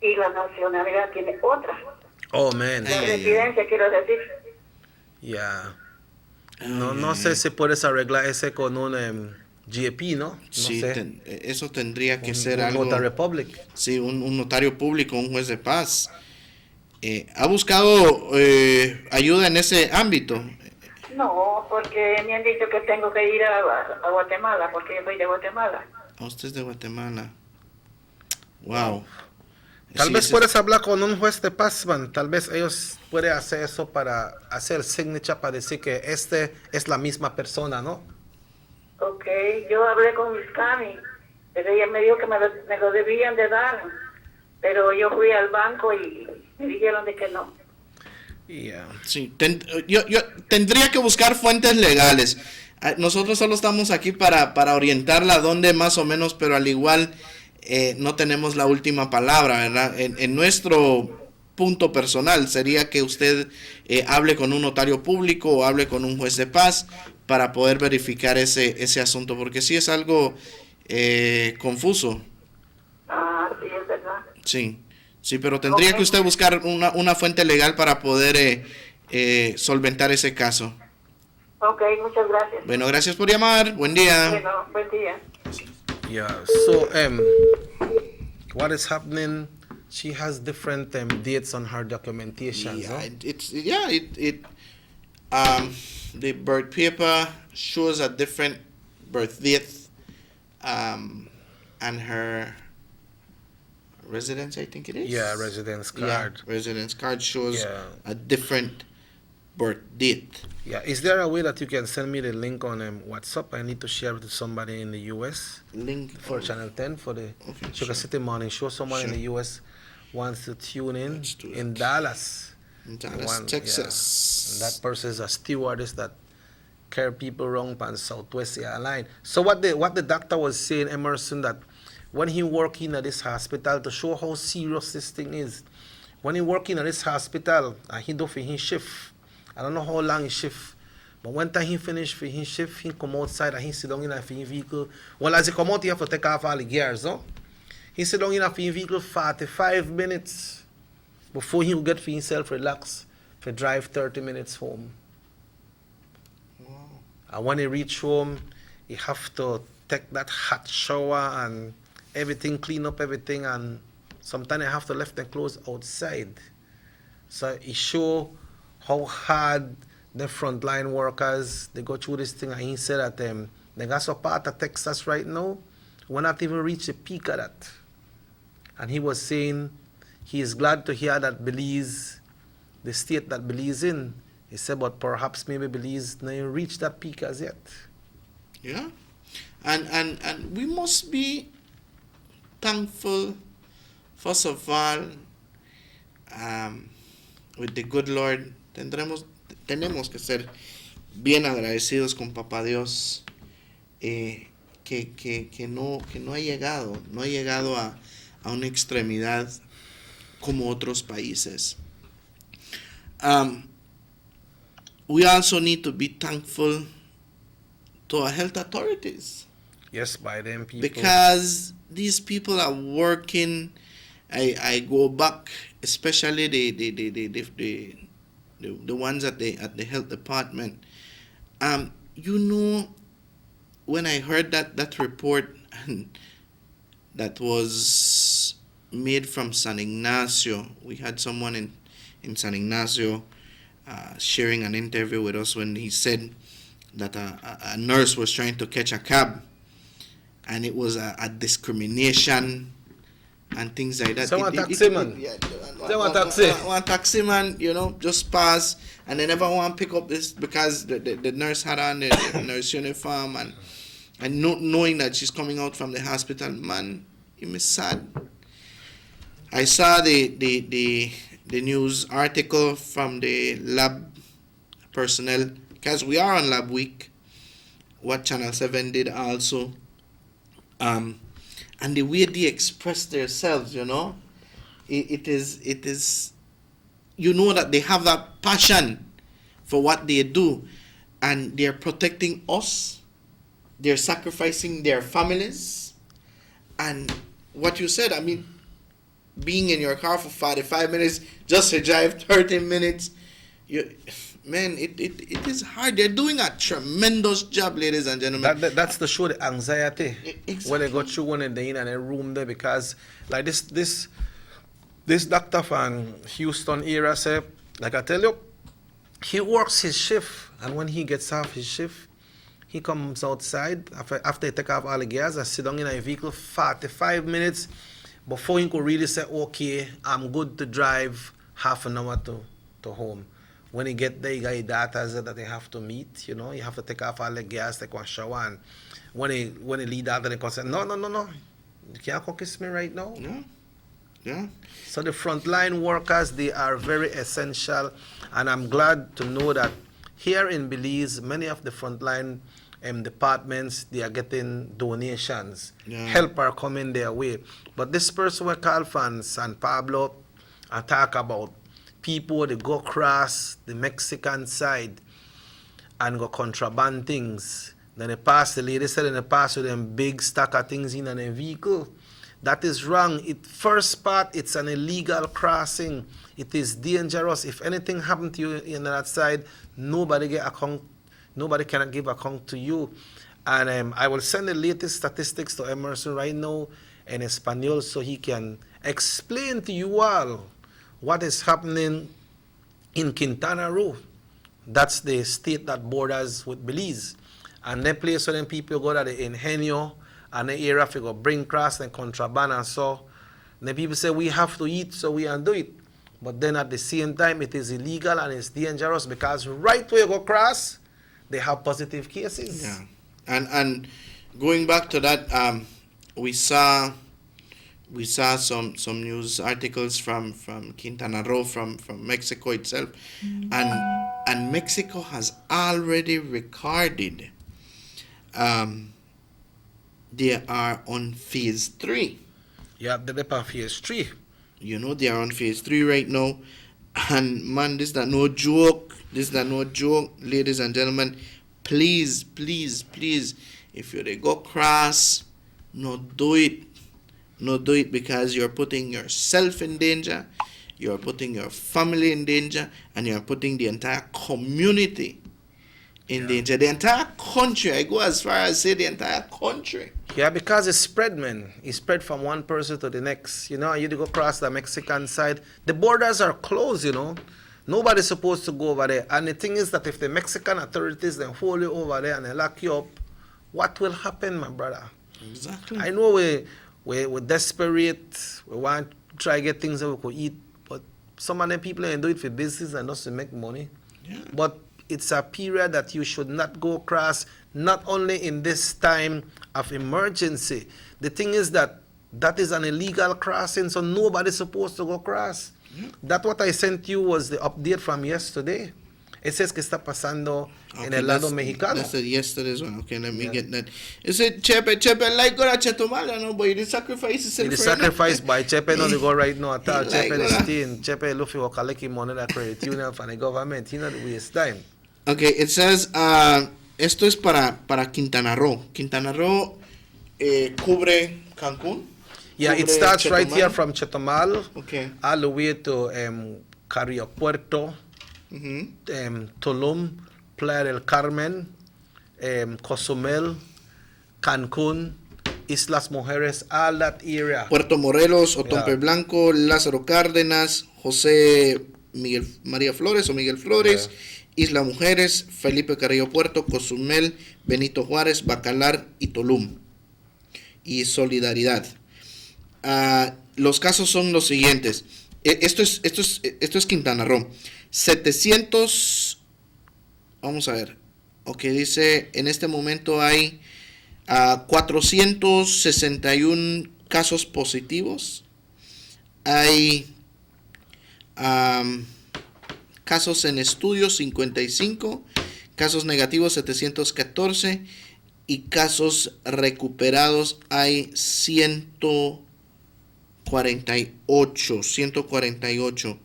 y la nacionalidad tiene otra. Oh, man. La residencia, quiero decir. Ya. No sé si puedes arreglar ese con un GEP, ¿no? No Sí, sé. eso tendría que Un ser algo. Notary Public. Sí, un notario público, un juez de paz. ¿Ha buscado ayuda en ese ámbito? No, porque me han dicho que tengo que ir a Guatemala, porque yo soy de Guatemala. Usted es de Guatemala. Wow. Tal Sí, vez ese- puedes hablar con un juez de paz, man. Tal vez ellos pueden hacer eso para hacer signature para decir que es la misma persona, ¿no? Ok, yo hablé con Miss Cami, pero ella me dijo que me lo debían de dar, pero yo fui al banco y me dijeron de que no. Yeah. Sí, yo tendría que buscar fuentes legales. Nosotros solo estamos aquí para orientarla dónde más o menos, pero al igual no tenemos la última palabra, ¿verdad? En nuestro punto personal sería que usted hable con un notario público o hable con un juez de paz para poder verificar ese asunto, porque sí es algo confuso. Ah, sí, es verdad. Sí, pero tendría Ok. que usted buscar una fuente legal para poder solventar ese caso. Ok, muchas gracias. Bueno, gracias por llamar. Buen día. Bueno, buen día. Yeah. So, what is happening? She has different dates on her documentation. Yeah, the birth paper shows a different birth date, and her residence, I think it is. Yeah, residence Yeah, card. residence card shows Yeah. a different birth date. Yeah. Is there a way that you can send me the link on WhatsApp? I need to share it to somebody in the U.S. Link for Channel 10 for the Okay, Sugar sure. City Morning Show. Someone in Sure. the U.S. wants to tune in Let's do in that. Dallas. in Dallas, One- Texas. yeah. And that person is a stewardess that carry people around on Southwest Airline. So what the doctor was saying, Emerson, that when he working at this hospital, to show how serious this thing is, when he working at this hospital, and he do for his shift, I don't know how long he shift, but when time he finish for his shift, he come outside and he sit down in a vehicle. Well, as he come out, he have to take off all the gears, no? He sit down in a vehicle 45 minutes before he will get for himself relax for drive 30 minutes home. Wow. And when he reach home, he have to take that hot shower and everything, clean up everything, and sometimes I have to left the clothes outside. So it show how hard the frontline workers, they go through this thing, and he said that they got some part of Texas right now We're not even reached the peak of that. And he was saying he is glad to hear that Belize, the state that Belize in, he said, but perhaps maybe Belize not even reached that peak as yet. Yeah. And we must be thankful, first of all, with the good Lord. Tenemos que ser bien agradecidos con Papá Dios, que no ha llegado a una extremidad como otros países. We also need to be thankful to our health authorities. Yes, by them people. Because these people are working. I go back, especially the ones at the health department. You know, when I heard that report that was made from San Ignacio, we had someone in San Ignacio sharing an interview with us when he said that a nurse was trying to catch a cab, and it was a discrimination and things like that. One taxi man, you know, just pass, and they never want to pick up this because the nurse had on the nurse uniform, and not knowing that she's coming out from the hospital. Man, it was sad. I saw the news article from the lab personnel, because we are on Lab Week, what Channel 7 did also, and the way they express themselves, you know, it is, you know, that they have that passion for what they do, and they're protecting us, they're sacrificing their families, and what you said, I mean, being in your car for 45 minutes just to drive 30 minutes, man, it is hard. They're doing a tremendous job, ladies and gentlemen. That's the show, the anxiety. Exactly. When they go through one and they in a room there, because like this doctor from Houston area said, like I tell you, he works his shift, and when he gets off his shift, he comes outside after he take off all the gears and sit down in a vehicle 45 minutes before he could really say, okay, I'm good to drive half an hour to home. When he get there, he got his daughters that they have to meet, you know, you have to take off all the gas, take one shower, and when he leave out, they can say, no, you can't come kiss me right now. Yeah. So the frontline workers, they are very essential, and I'm glad to know that here in Belize, many of the frontline departments, they are getting donations. Yeah. Help are coming their way. But this person we call from San Pablo and talk about people, they go across the Mexican side and go contraband things. Then they pass, the lady said, and they pass with them big stack of things in a vehicle. That is wrong. First part, it's an illegal crossing. It is dangerous. If anything happened to you in that side, nobody cannot give account to you. And I will send the latest statistics to Emerson right now in Espanol so he can explain to you all what is happening in Quintana Roo. That's the state that borders with Belize. And that place where people go to the Ingenio and the area for go bring cross and contraband and so. And then people say we have to eat, so we undo it. But then at the same time, it is illegal and it's dangerous because right where you go cross, they have positive cases. Yeah. And going back to that, we saw some news articles from Quintana Roo, from Mexico itself, and Mexico has already recorded they are on phase 3. Yeah, they're on phase 3. You know, they are on phase 3 right now, and man, this is no joke. Ladies and gentlemen, please, if you go cross, no do it, because you're putting yourself in danger, you're putting your family in danger, and you're putting the entire community in danger. The entire country. I go as far as say the entire country. Yeah, because it's spread, man. It spread from one person to the next. You know, you go across the Mexican side. The borders are closed, you know. Nobody's supposed to go over there. And the thing is that if the Mexican authorities then hold you over there and they lock you up, what will happen, my brother? Exactly. I know we're desperate. We want to try get things that we could eat, but some of them people ain't do it for business and just to make money. Yeah. But it's a period that you should not go across, not only in this time of emergency. The thing is that is an illegal crossing, so nobody's supposed to go across. That what I sent you was the update from yesterday. Ese es que está pasando en el lado mexicano. That's the yesterday's one. Okay, let me Yeah. get that. You said Chepe, like go to Chetumal, no, but you did sacrifice yourself. It is for it, no? sacrificed by Chepe, no, they go right now at all. Like Chepe is that. staying. Chepe Luffy will collect money that credit union from the government. He not waste time. Okay, it says, esto es para Quintana Roo. Quintana Roo cubre Cancún. Yeah, it cubre starts right Chetumal. here from Chetumal Okay. all the way to Carrillo Puerto, Mm-hmm. Tulum, Playa del Carmen, Cozumel, Cancún, Islas Mujeres, all that area. Puerto Morelos, Otompe Yeah. Blanco, Lázaro Cárdenas, José Miguel María Flores o Miguel Flores, Isla Mujeres, Felipe Carrillo Puerto, Cozumel, Benito Juárez, Bacalar y Tulum. Y Solidaridad. Los casos son los siguientes. Esto es Quintana Roo. 700, vamos a ver. Ok, dice, en este momento hay 461 casos positivos. Hay casos en estudio 55, casos negativos 714 y casos recuperados hay 148.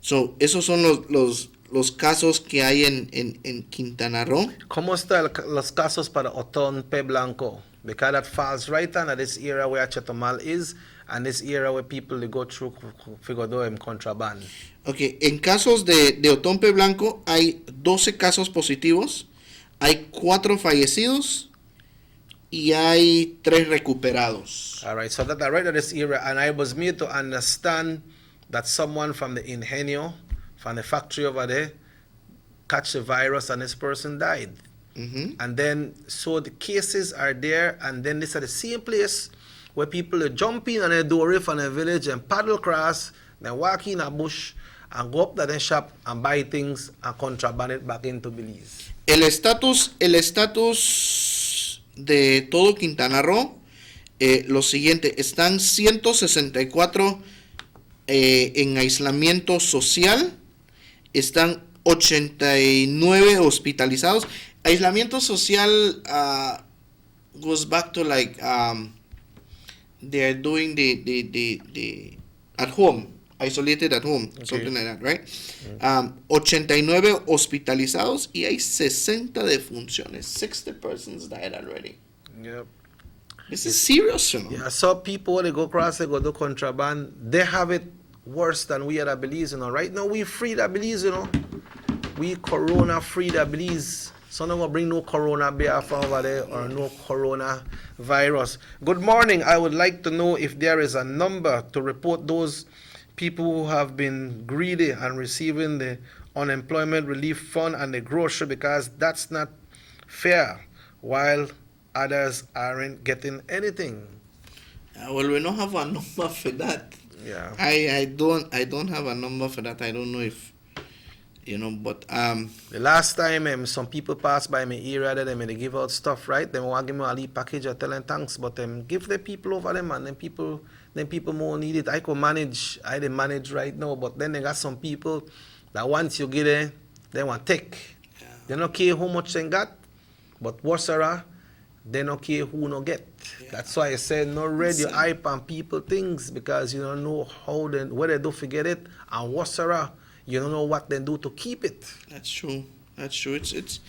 So, esos son los casos que hay en Quintana Roo. ¿Cómo están los casos para Otompe Blanco? Because that falls right under this area where Chetumal is, and this area where people they go through figure contraband. Ok, en casos de Otompe Blanco hay 12 casos positivos, hay 4 fallecidos y hay 3 recuperados. All right, so that right at this area, and I was made to understand that someone from the Ingenio, from the factory over there, catch the virus and this person died. Ujú. And then, so the cases are there, and then this is the same place where people jump in on a door from a village and paddle across, then walk in a bush and go up to the shop and buy things and contraband it back into Belize. El estatus de todo Quintana Roo, lo siguiente, están 164 en aislamiento social, están 89 hospitalizados. Aislamiento social goes back to like they're doing the at home, isolated at home, something like that, right? 89 hospitalizados y hay 60 defunciones. 60 persons died already. Yep. This is serious, you know. Yeah, so people when they go across, they go do contraband, they have it worse than we at Belize, you know. Right now we free that Belize, you know. We corona free that Belize. So no gonna bring no corona beer from over there or no corona virus. Good morning. I would like to know if there is a number to report those people who have been greedy and receiving the unemployment relief fund and the grocery, because that's not fair, while others aren't getting anything. Well, we don't have a number for that. Yeah. I don't have a number for that. I don't know if but The last time some people passed by my area that they give out stuff, right? They want to give me a little package or tell them thanks, but give the people over them, and then people more need it. I didn't manage right now, but then they got some people that once you get it, they want take. Yeah. They don't care how much they got, but worse, they don't care who no get. Yeah. That's why I said no read your Same. hype on people things, because you don't know where they do forget it, and worse, you don't know what they do to keep it. That's true. It's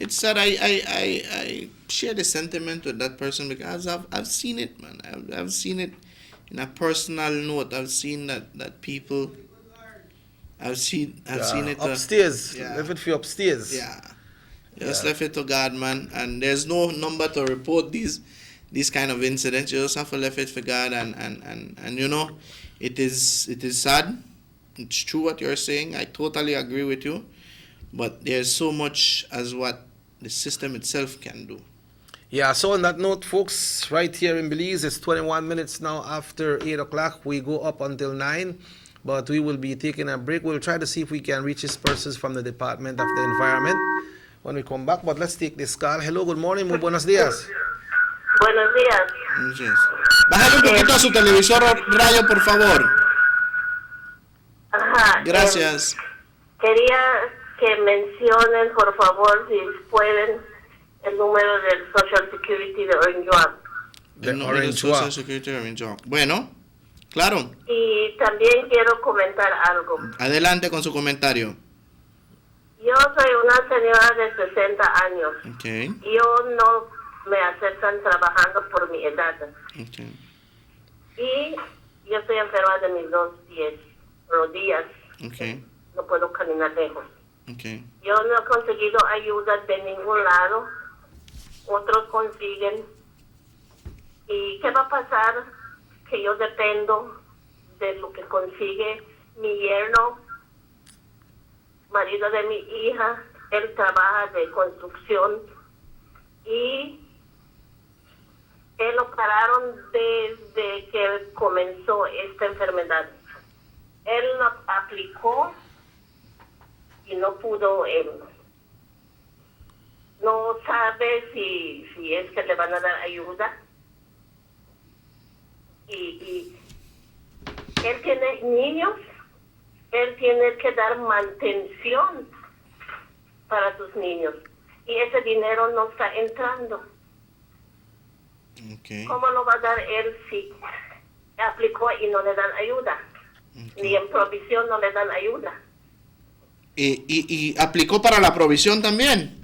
sad. I share the sentiment with that person because I've seen it, man. I've seen it in a personal note. I've seen that people. I've seen it Upstairs. yeah. Leave it for upstairs. Yeah. Just Yeah. left it to God, man. And there's no number to report these kind of incidents. You just have to leave it for God, and it is sad. It's true what you're saying. I totally agree with you. But there's so much as what the system itself can do. Yeah, so on that note, folks, right here in Belize, it's 21 minutes now after 8 o'clock. We go up until 9, but we will be taking a break. We'll try to see if we can reach these persons from the Department of the Environment when we come back. But let's take this call. Hello, good morning, muy buenos días. Buenos días. Yes. Bájale un poquito a su televisor radio, por favor. Ajá. Gracias. Quería que mencionen, por favor, si pueden, el número del Social Security de Orange Walk. El número de Social Security de Orange Walk. Bueno, claro. Y también quiero comentar algo. Adelante con su comentario. Yo soy una señora de 60 años. Okay. Yo no me aceptan trabajando por mi edad. Okay. Y yo estoy enferma de mis 2 pies, rodillas. Okay. No puedo caminar lejos. Okay. Yo no he conseguido ayuda de ningún lado. Otros consiguen. ¿Y qué va a pasar? Que yo dependo de lo que consigue mi yerno, marido de mi hija. Él trabaja de construcción y él lo pararon desde que comenzó esta enfermedad. Él lo aplicó y no pudo, no sabe si es que le van a dar ayuda. Y él tiene niños, él tiene que dar mantención para sus niños y ese dinero no está entrando. Okay. ¿Cómo lo va a dar él si aplicó y no le dan ayuda? Okay. Ni en provisión no le dan ayuda. ¿Y aplicó para la provisión también?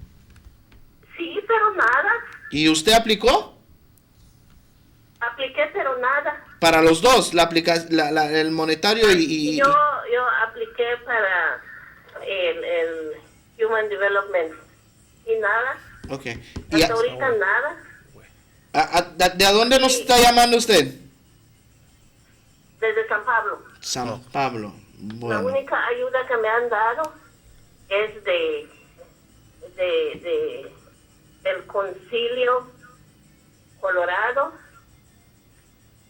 Sí, pero nada. ¿Y usted aplicó? Apliqué, pero nada. Para los dos, el monetario y... Yo apliqué para el Human Development y nada. Okay. Hasta ahorita nada. ¿De dónde nos está llamando usted? Desde San Pablo. San Pablo. La Bueno. única ayuda que me han dado es de el Concilio Colorado,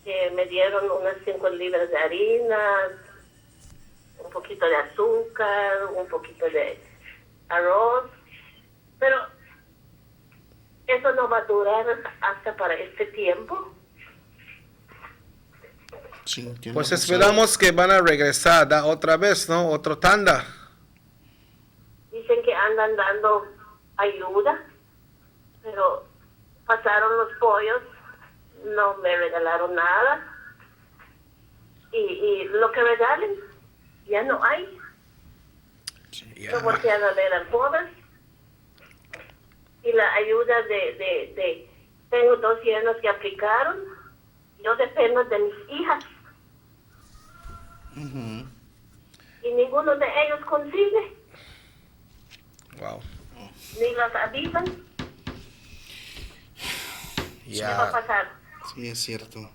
que me dieron unas 5 libras de harina, un poquito de azúcar, un poquito de arroz, pero eso no va a durar hasta para este tiempo. Sí, Pues esperamos que van a regresar otra vez, ¿no? Otro tanda. Dicen que andan dando ayuda, pero pasaron los pollos, no me regalaron nada. Y lo que regalen, ya no hay. Yeah. No voltean a ver al pobre. Y la ayuda de tengo 2 yernos que aplicaron, yo dependo de mis hijas. Ujú. Y ninguno de ellos consigue, Wow. ni las avisan. ¿Qué va a Yeah. pasar? Sí, es cierto.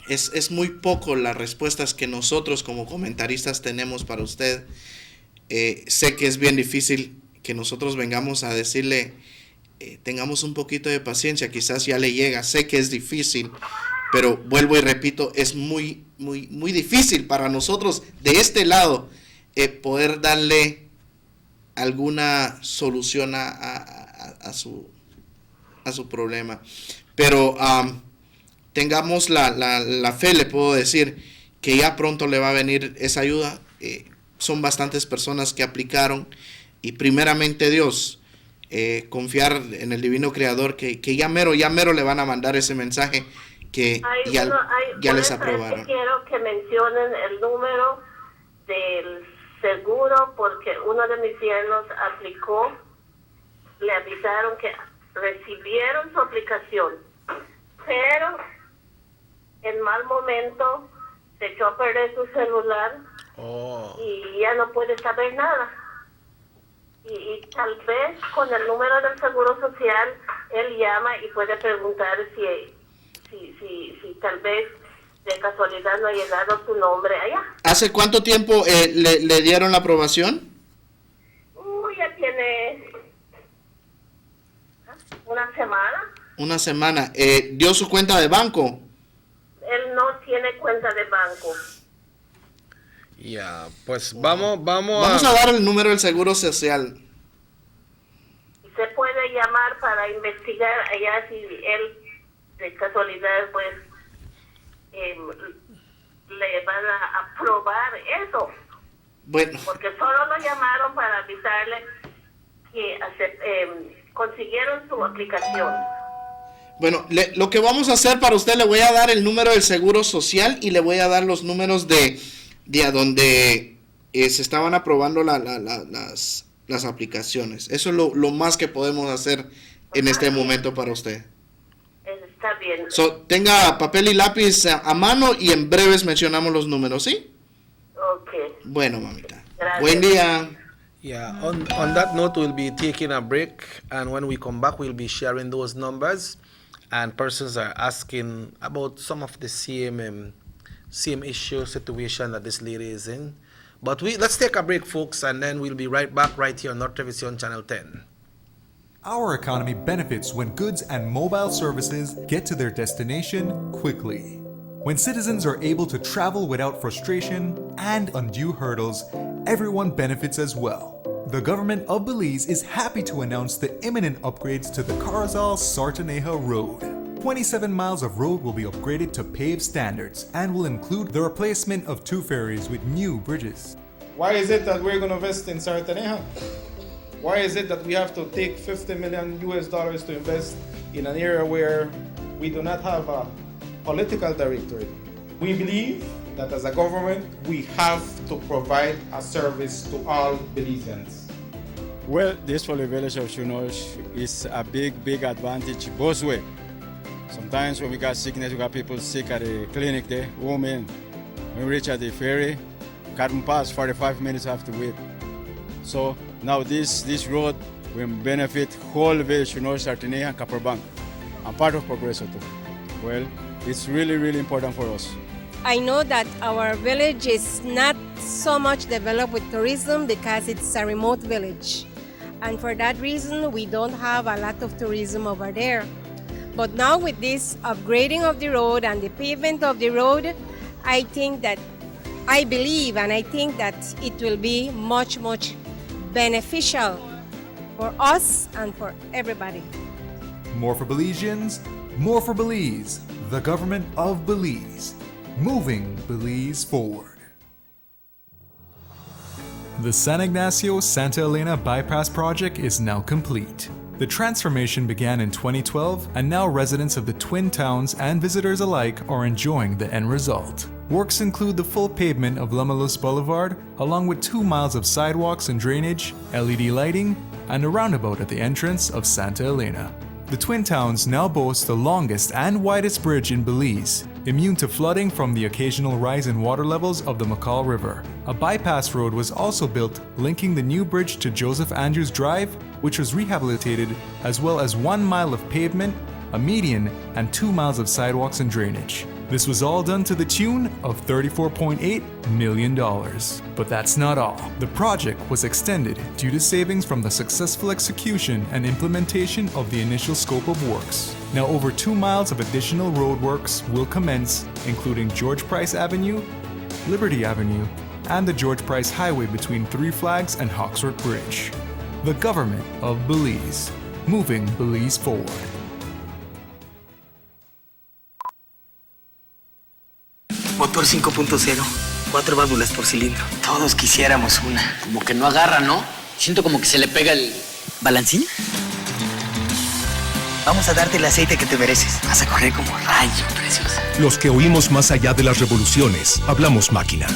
Es muy poco las respuestas que nosotros como comentaristas tenemos para usted. Sé que es bien difícil que nosotros vengamos a decirle, tengamos un poquito de paciencia, quizás ya le llega. Sé que es difícil, pero vuelvo y repito, es muy, muy, muy difícil para nosotros de este lado poder darle alguna solución a su problema. Pero tengamos la fe, le puedo decir, que ya pronto le va a venir esa ayuda. Son bastantes personas que aplicaron y primeramente Dios, confiar en el divino creador que ya mero le van a mandar ese mensaje que ya les aprobaron. Quiero que mencionen el número del seguro porque uno de mis yernos aplicó, le avisaron que recibieron su aplicación, pero en mal momento se echó a perder su celular y ya no puede saber nada. Y tal vez con el número del seguro social él llama y puede preguntar si tal vez de casualidad no ha llegado su nombre allá. ¿Hace cuánto tiempo le dieron la aprobación? Ya tiene una semana. Una semana. ¿Dio su cuenta de banco? Él no tiene cuenta de banco. Ya, pues vamos Vamos a dar el número del Seguro Social. Se puede llamar para investigar allá si él de casualidad pues le van a aprobar eso. Bueno, Porque solo lo llamaron para avisarle que consiguieron su aplicación. bueno, lo que vamos a hacer para usted, le voy a dar el número del Seguro Social y le voy a dar los números de a donde se estaban aprobando las aplicaciones. Eso es lo más que podemos hacer en este momento para usted. Está bien. Tenga papel y lápiz a mano y en breves mencionamos los números, ¿sí? Ok. Bueno, mamita. Gracias. Buen día. Yeah, on that note, we'll be taking a break, and when we come back, we'll be sharing those numbers. And persons are asking about some of the same issue situation that this lady is in. But let's take a break, folks, and then we'll be right back right here on North Television Channel 10. Our economy benefits when goods and mobile services get to their destination quickly. When citizens are able to travel without frustration and undue hurdles, everyone benefits as well. The government of Belize is happy to announce the imminent upgrades to the Carazal-Sartaneja Road. 27 miles of road will be upgraded to paved standards and will include the replacement of 2 ferries with new bridges. Why is it that we're going to invest in Sartaneja? Why is it that we have to take $50 million to invest in an area where we do not have a political directorate? We believe that as a government, we have to provide a service to all Belizeans. Well, this for the village of Chunosh is a big advantage both ways. Sometimes when we got sickness, we got people sick at the clinic there, women. When we reach at the ferry, can't pass 45 minutes have to wait. So now this road will benefit whole village, Sartaneja and Kaparbank. I'm part of Progreso too. Well, it's really important for us. I know that our village is not so much developed with tourism because it's a remote village. And for that reason, we don't have a lot of tourism over there. But now with this upgrading of the road and the pavement of the road, I believe and I think that it will be much beneficial for us and for everybody. More for Belizeans, more for Belize, the government of Belize, moving Belize forward. The San Ignacio-Santa Elena Bypass Project is now complete. The transformation began in 2012, and now residents of the Twin Towns and visitors alike are enjoying the end result. Works include the full pavement of Lamalus Boulevard, along with 2 miles of sidewalks and drainage, LED lighting, and a roundabout at the entrance of Santa Elena. The Twin Towns now boast the longest and widest bridge in Belize, immune to flooding from the occasional rise in water levels of the McCall River. A bypass road was also built linking the new bridge to Joseph Andrews Drive, which was rehabilitated, as well as 1 mile of pavement, a median, and 2 miles of sidewalks and drainage. This was all done to the tune of $34.8 million. But that's not all. The project was extended due to savings from the successful execution and implementation of the initial scope of works. Now over 2 miles of additional roadworks will commence, including George Price Avenue, Liberty Avenue, and the George Price Highway between Three Flags and Hawksworth Bridge. The government of Belize, moving Belize forward. Motor 5.0, 4 válvulas por cilindro. Todos quisiéramos una. Como que no agarra, ¿no? Siento como que se le pega el... ¿Balancín? Vamos a darte el aceite que te mereces. Vas a correr como rayo, preciosa. Los que oímos más allá de las revoluciones, hablamos máquina.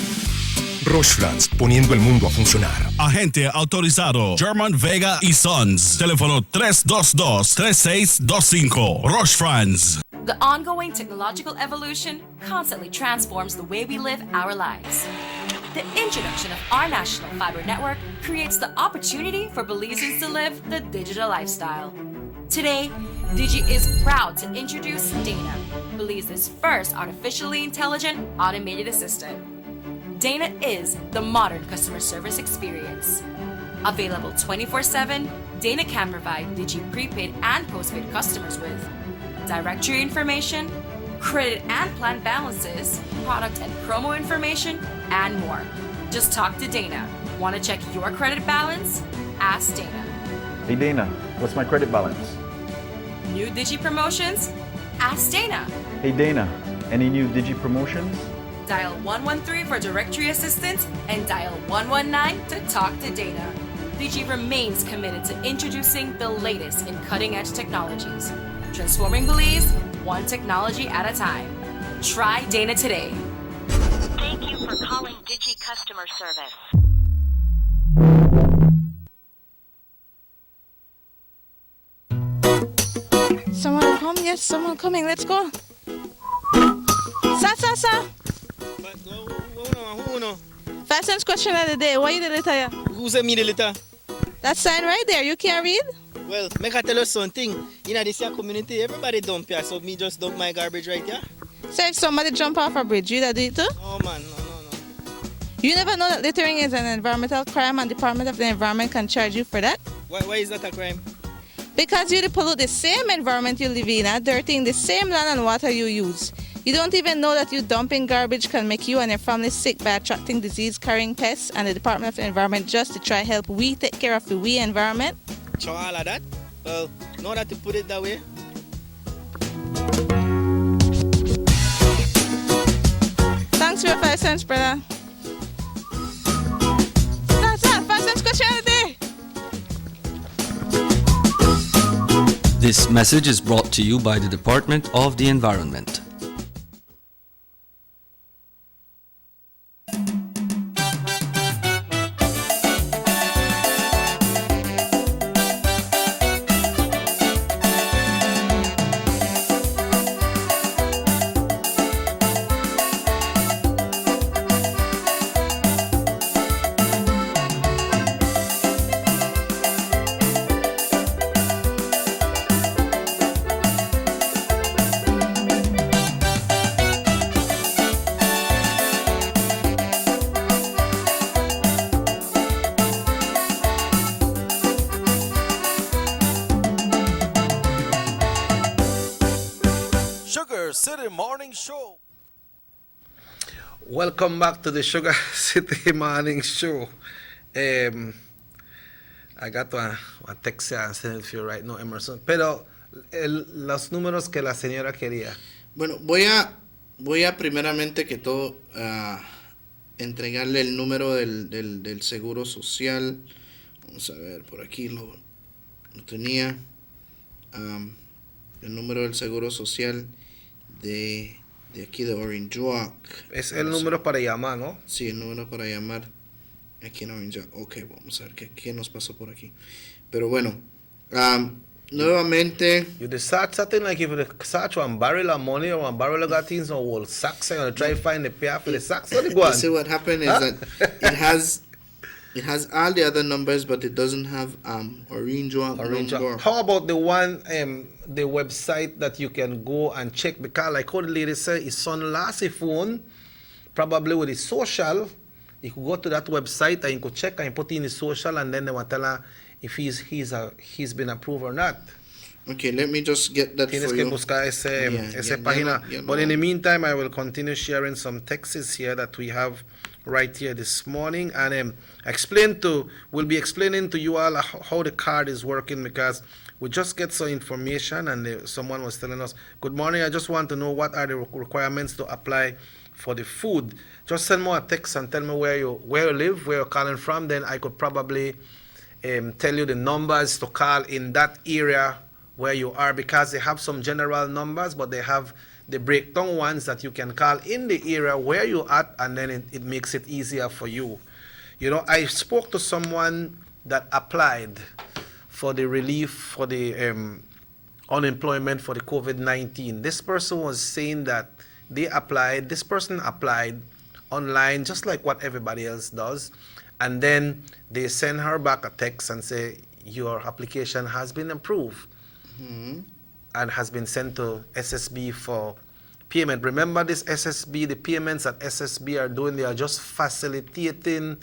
Roche France, poniendo el mundo a funcionar. Agente autorizado German Vega y Sons. Teléfono 322-3625. Roche France. The ongoing technological evolution constantly transforms the way we live our lives. The introduction of our national fiber network creates the opportunity for Belizeans to live the digital lifestyle. Today, Digi is proud to introduce Dana, Belize's first artificially intelligent automated assistant. Dana is the modern customer service experience. Available 24/7, Dana can provide Digi prepaid and postpaid customers with directory information, credit and plan balances, product and promo information, and more. Just talk to Dana. Want to check your credit balance? Ask Dana. Hey Dana, what's my credit balance? New Digi promotions? Ask Dana. Hey Dana, any new Digi promotions? Dial 113 for directory assistance and dial 119 to talk to Dana. Digi remains committed to introducing the latest in cutting-edge technologies, transforming Belize one technology at a time. Try Dana today. Thank you for calling Digi customer service. Someone come? Yes, someone coming. Let's go. Sa. Who no? Fastest question of the day. What you the letter here? Who sent me the letter? That sign right there. You can't read? Well, make I tell you something. In this here community, everybody dump here, so me just dump my garbage right here. So if somebody jump off a bridge, you that do it too? No, man, no. You never know that littering is an environmental crime and Department of the Environment can charge you for that? Why is that a crime? Because you pollute the same environment you live in, dirtying the same land and water you use. You don't even know that you dumping garbage can make you and your family sick by attracting disease-carrying pests, and the Department of the Environment just to try help we take care of the we environment. So all of that? Well, know that to put it that way. Thanks for your 5 cents, brother. That's 5 cents question of the day. This message is brought to you by the Department of the Environment. City Morning Show. Welcome back to the Sugar City Morning Show. I got a text here and send it to you right now, Emerson. Pero los números que la señora quería. Bueno, voy a primeramente que todo entregarle el número del Seguro Social. Vamos a ver, por aquí lo tenía. El número del Seguro Social de aquí de Orange Walk. Es el número para llamar, ¿no? Sí, el número para llamar aquí en Orange Walk. Ok, vamos a ver qué nos pasó por aquí. Pero bueno, nuevamente. You decide something like if you search one barrel of money or one barrel of got things or whole sacks and try to find the pair for the sacks. So you see what happened is that it has all the other numbers, but it doesn't have Orange Walk number. How about the one the website that you can go and check? Because like how the lady said, his son lost his phone, probably with his social. You could go to that website and you could check and put in his social, and then they will tell her if he's been approved or not. Okay, let me just get that Tienes for que you. buscar ese página. But in the meantime, I will continue sharing some texts here that we have right here this morning, and we'll be explaining to you all how the card is working, because we just get some information, and someone was telling us, good morning, I just want to know what are the requirements to apply for the food. Just send me a text and tell me where you live, where you're calling from, then I could probably tell you the numbers to call in that area where you are, because they have some general numbers, but they have the breakdown ones that you can call in the area where you're at, and then it makes it easier for you. You know, I spoke to someone that applied for the relief for the unemployment for the COVID-19. This person was saying that this person applied online just like what everybody else does, and then they send her back a text and say, your application has been approved. Mm-hmm. And has been sent to SSB for payment. Remember this SSB, the payments that SSB are doing, they are just facilitating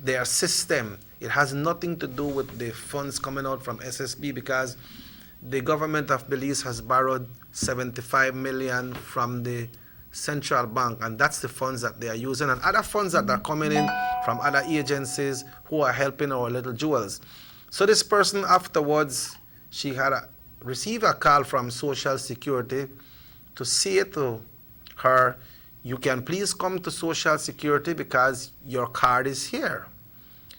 their system. It has nothing to do with the funds coming out from SSB, because the government of Belize has borrowed 75 million from the central bank, and that's the funds that they are using, and other funds that are coming in from other agencies who are helping our little jewels. So this person afterwards, she had received a call from Social Security to say to her, you can please come to Social Security because your card is here.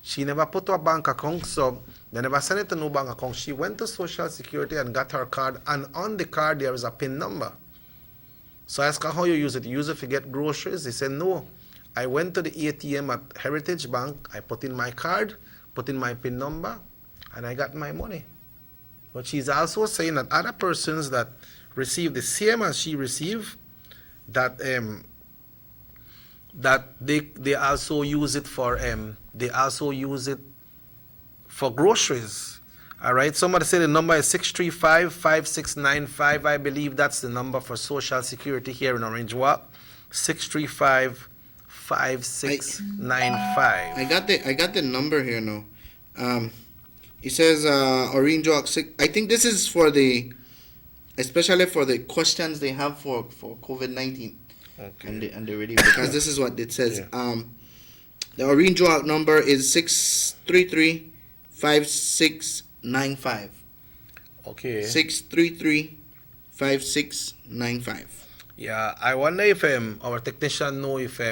She never put a bank account, so they never sent it to no bank account. She went to Social Security and got her card, and on the card there is a PIN number. So I asked her how you use it. You use it to get groceries? He said, no. I went to the ATM at Heritage Bank, I put in my card, put in my PIN number, and I got my money. But she's also saying that other persons that receive the same as she received, that they also use it for groceries. All right, somebody said the number is 635-5695. I believe that's the number for Social Security here in Orange Walk. 635-5695. I got the number here now. It says Orange Walk. I think this is for especially for the questions they have for COVID-19. Okay. And they're ready, because this is what it says. Yeah. The Orange Walk number is 633-5695. Okay. 633-5695. Yeah, I wonder if our technician know if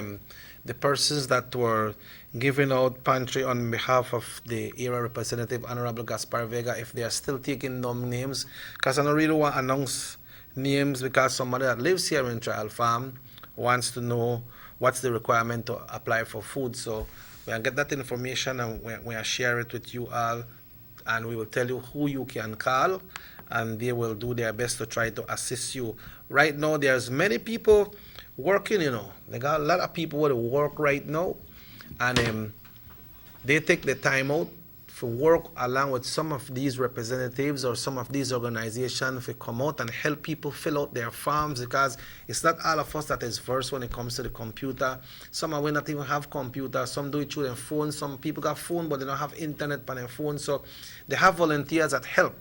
the persons that were giving out pantry on behalf of the area representative, Honorable Gaspar Vega, if they are still taking them names, because I don't really want to announce names, because somebody that lives here in Trial Farm wants to know what's the requirement to apply for food. So we'll get that information and we'll share it with you all, and we will tell you who you can call, and they will do their best to try to assist you. Right now, there's many people working, They got a lot of people who work right now, and they take the time out for work along with some of these representatives or some of these organizations to come out and help people fill out their forms, because it's not all of us that is versed when it comes to the computer. Some will not even have computer. Some do it through their phone. Some people got phone, but they don't have internet on their phone. So they have volunteers that help,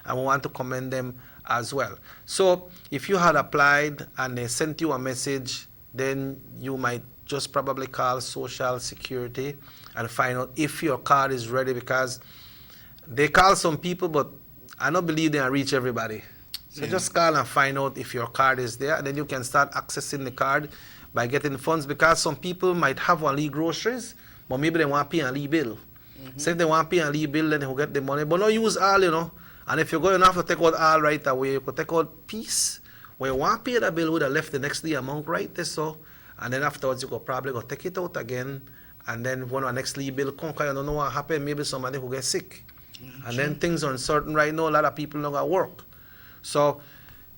and we want to commend them as well. So if you had applied and they sent you a message, then you might just probably call Social Security and find out if your card is ready, because they call some people, but I don't believe they reach everybody. So just call and find out if your card is there, and then you can start accessing the card by getting funds, because some people might have only groceries, but maybe they want to pay a lead bill. So if they want to pay a lead bill, then they will get the money, but not use all, And if you're going to have to take out all right away, you could take out piece where you want to pay the bill, would have left the next day amount right there, so, and then afterwards you could probably go take it out again, and then when our next leave bill come, because you don't know what happened, maybe somebody who gets sick. And then things are uncertain right now, a lot of people don't got work. So,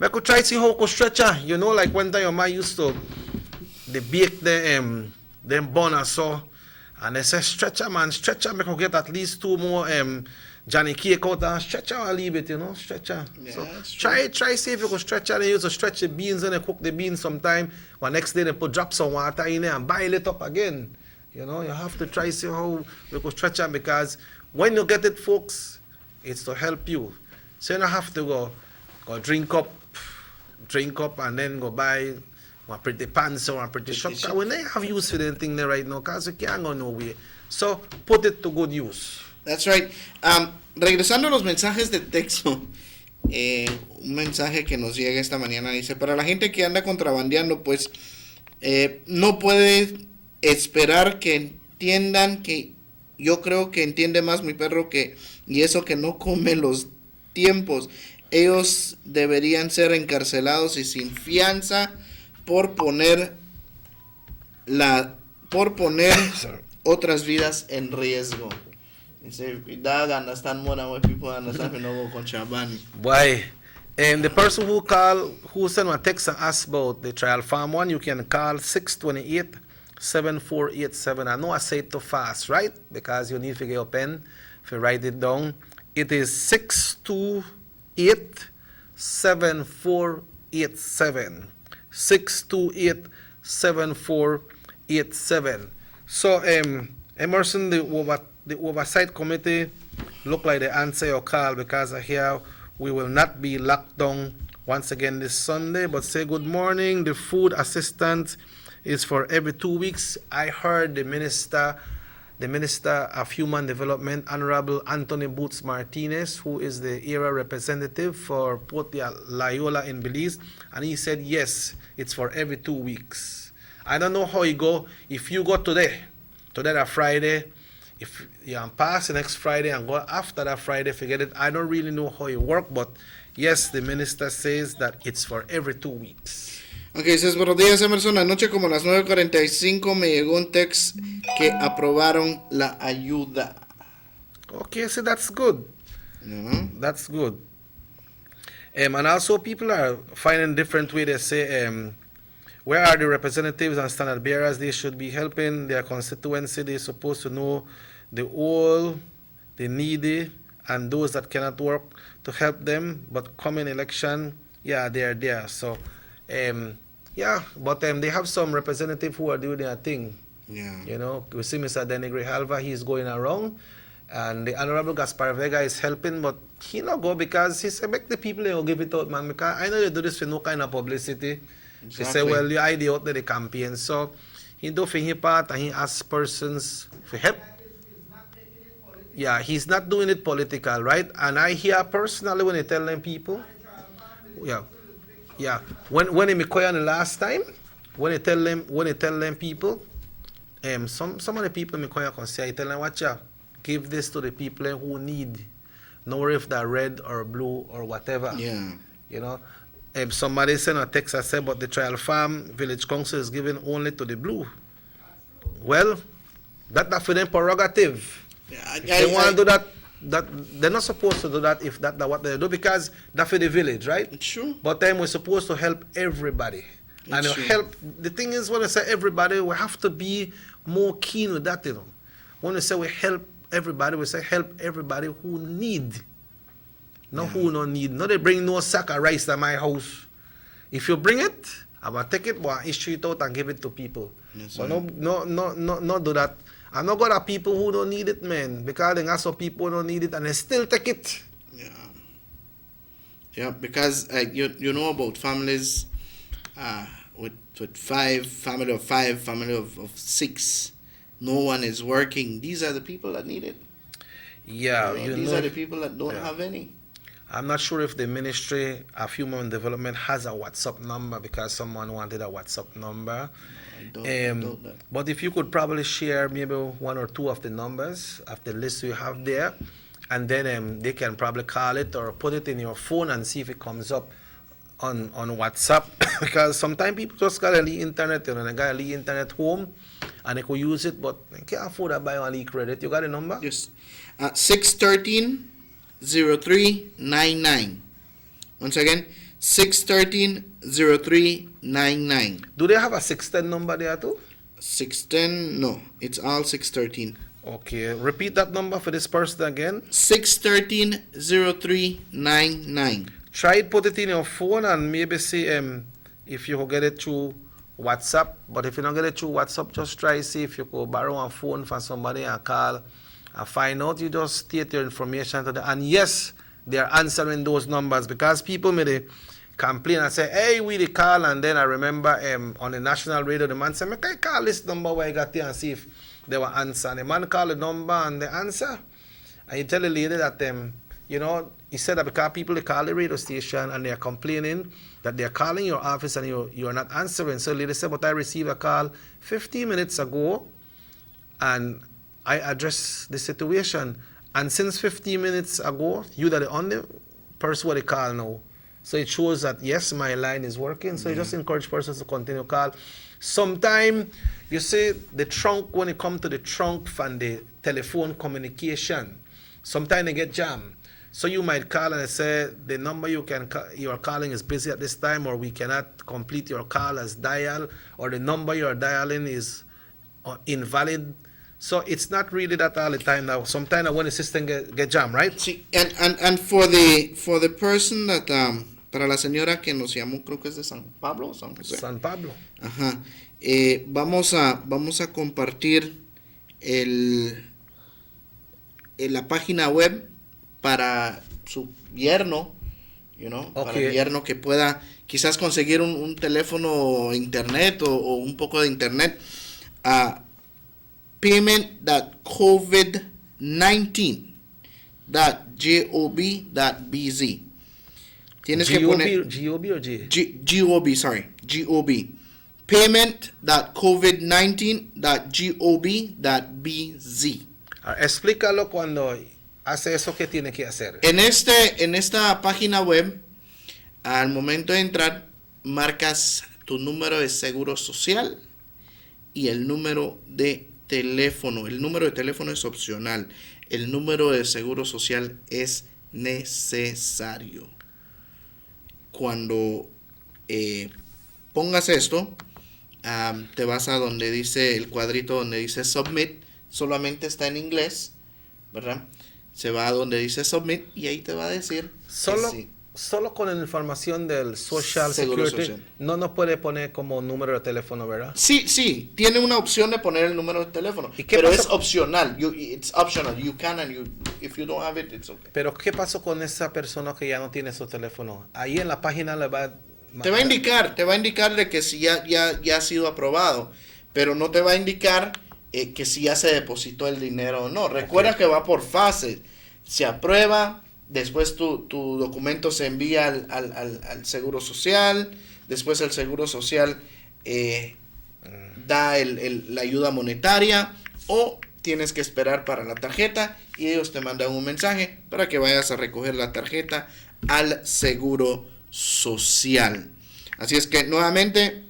I could try to see how I could stretch, like one time your mom used to, they bake them bun or so, and they say, stretcher, man, stretcher, I could get at least 2 more Johnny cake out and stretcher and leave it, stretcher. Yeah, so try see if you could stretch and use to stretch the beans, and they cook the beans sometime. Well, next day they drop some water in there and boil it up again. You have to try see how you could stretch it, because when you get it, folks, it's to help you. So you don't have to go drink up and then go buy one pretty pants or one pretty shop. When they have use for the thing there right now, because you can't go nowhere. So put it to good use. That's right. Regresando a los mensajes de texto, un mensaje que nos llega esta mañana dice, para la gente que anda contrabandeando, pues no puede esperar que entiendan, que yo creo que entiende más mi perro y eso que no come los tiempos. Ellos deberían ser encarcelados y sin fianza por poner otras vidas en riesgo. Why? The person who sent a text and asked about the Trial Farm one, you can call 628-7487. I know I say it too fast, right? Because you need to get your pen if you write it down. It is 628-7487. 628-7487. So Emerson, the oversight committee look like they answer your call because I hear we will not be locked down once again this Sunday. But say good morning. The food assistance is for every 2 weeks. I heard the Minister of Human Development, Honorable Anthony Boots Martinez, who is the area representative for Port Loyola in Belize, and he said yes, it's for every 2 weeks. I don't know how you go. If you go today that Friday, if you pass the next Friday and go after that Friday, forget it. I don't really know how you work, but yes, the minister says that it's for every 2 weeks. Ok, dices, buenos días, Emerson. Anoche como a las 9:45 me llegó un text que aprobaron la ayuda. Okay, so that's good. That's good. And also people are finding different way. They say, where are the representatives and standard bearers? They should be helping their constituency. They're supposed to know the old, the needy, and those that cannot work to help them. But coming election, yeah, they're there. So, yeah, but they have some representatives who are doing their thing. Yeah. You know, we see Mr. Denny Grijalva, he's going around. And the Honorable Gaspar Vega is helping, but he not go because he said, make the people will give it out, man. Because I know you do this for no kind of publicity. He say, well, you idea out there the campaign. So he do for his part and he asks persons for help. Yeah, he's not doing it political, right? And I hear personally when they tell them people, yeah. When they make the last time, when they tell them people, some of the people make can say, I tell them, watch out, give this to the people who need, no worry if they're red or blue or whatever. Yeah. You know. Somebody sent a text and said, but the Trial Farm Village Council is given only to the blue. Well, that's for them prerogative. If they want to do that, they're not supposed to do that if that's what they do, because that's for the village, right? It's true. But then we're supposed to help everybody. And help. The thing is, when I say everybody, we have to be more keen with that, you know. When we say we help everybody, we say help everybody who need. Not who no need. No, they bring no sack of rice to my house. If you bring it, I will take it, but issue it out and give it to people. Yes, but no do that. I'm not got people who don't need it, man. Because there are some people who don't need it and they still take it. Yeah, because you know about families with family of five, family of six. No one is working. These are the people that need it. Yeah, these are the people that don't have any. I'm not sure if the Ministry of Human Development has a WhatsApp number because someone wanted a WhatsApp number. But if you could probably share maybe one or two of the numbers of the list you have there, and then they can probably call it or put it in your phone and see if it comes up on WhatsApp. Because sometimes people just got a leak internet, you know, they got a leak internet home and they could use it, but they can't afford to buy a leak credit. You got a number? Yes. 613-0399. Once again, 613-0399. Do they have a 610 number there too? 610, no. It's all 613. Okay, repeat that number for this person again. 613-0399. Try put it in your phone and maybe see if you can get it through WhatsApp. But if you don't get it through WhatsApp, just try see if you could borrow a phone from somebody and call and find out. You just state your information to them. And yes, they are answering those numbers, because people may complain and say, hey, we the call, and then I remember on the national radio, the man said, can I call this number where I got there and see if they were answering. The man called the number and the answer. And you tell the lady that, you know, he said that because people they call the radio station and they are complaining that they are calling your office and you are not answering. So the lady said, but I received a call 15 minutes ago and I addressed the situation. And since 15 minutes ago, you are the only person who they call now. So it shows that, yes, my line is working. So you just encourage persons to continue to call. Sometimes, you see, the trunk, when it comes to the trunk from the telephone communication, sometimes they get jammed. So you might call and say, the number you are calling is busy at this time, or we cannot complete your call as dial, or the number you are dialing is invalid. So it's not really that all the time now. Sometimes when the system get jammed, right? Sí, and for the person that para la señora que nos llamó, creo que es de San Pablo, San José. San Pablo. Ajá. Vamos a compartir la página web para su yerno, para el yerno que pueda quizás conseguir un teléfono internet o un poco de internet. payment.covid19.gov.bz. Tienes que poner GOB o G? GOB. Payment.covid19.gov.bz. Explícalo cuando hace eso que tiene que hacer. En esta página web, al momento de entrar, marcas tu número de seguro social y el número de teléfono. El número de teléfono es opcional. El número de seguro social es necesario. Cuando pongas esto, te vas a donde dice el cuadrito donde dice Submit. Solamente está en inglés, ¿verdad? Se va a donde dice Submit y ahí te va a decir Solo con la información del Social Security no nos puede poner como número de teléfono, ¿verdad? Sí, tiene una opción de poner el número de teléfono, pero es opcional. It's optional. You can if you don't have it, it's okay. Pero ¿qué pasó con esa persona que ya no tiene su teléfono? Ahí en la página te va a indicar de que si ya ha sido aprobado, pero no te va a indicar que si ya se depositó el dinero o no. Recuerda que va por fases. Se aprueba. Después tu documento se envía al Seguro Social. Después el Seguro Social da la ayuda monetaria. O tienes que esperar para la tarjeta. Y ellos te mandan un mensaje para que vayas a recoger la tarjeta al Seguro Social. Así es que nuevamente,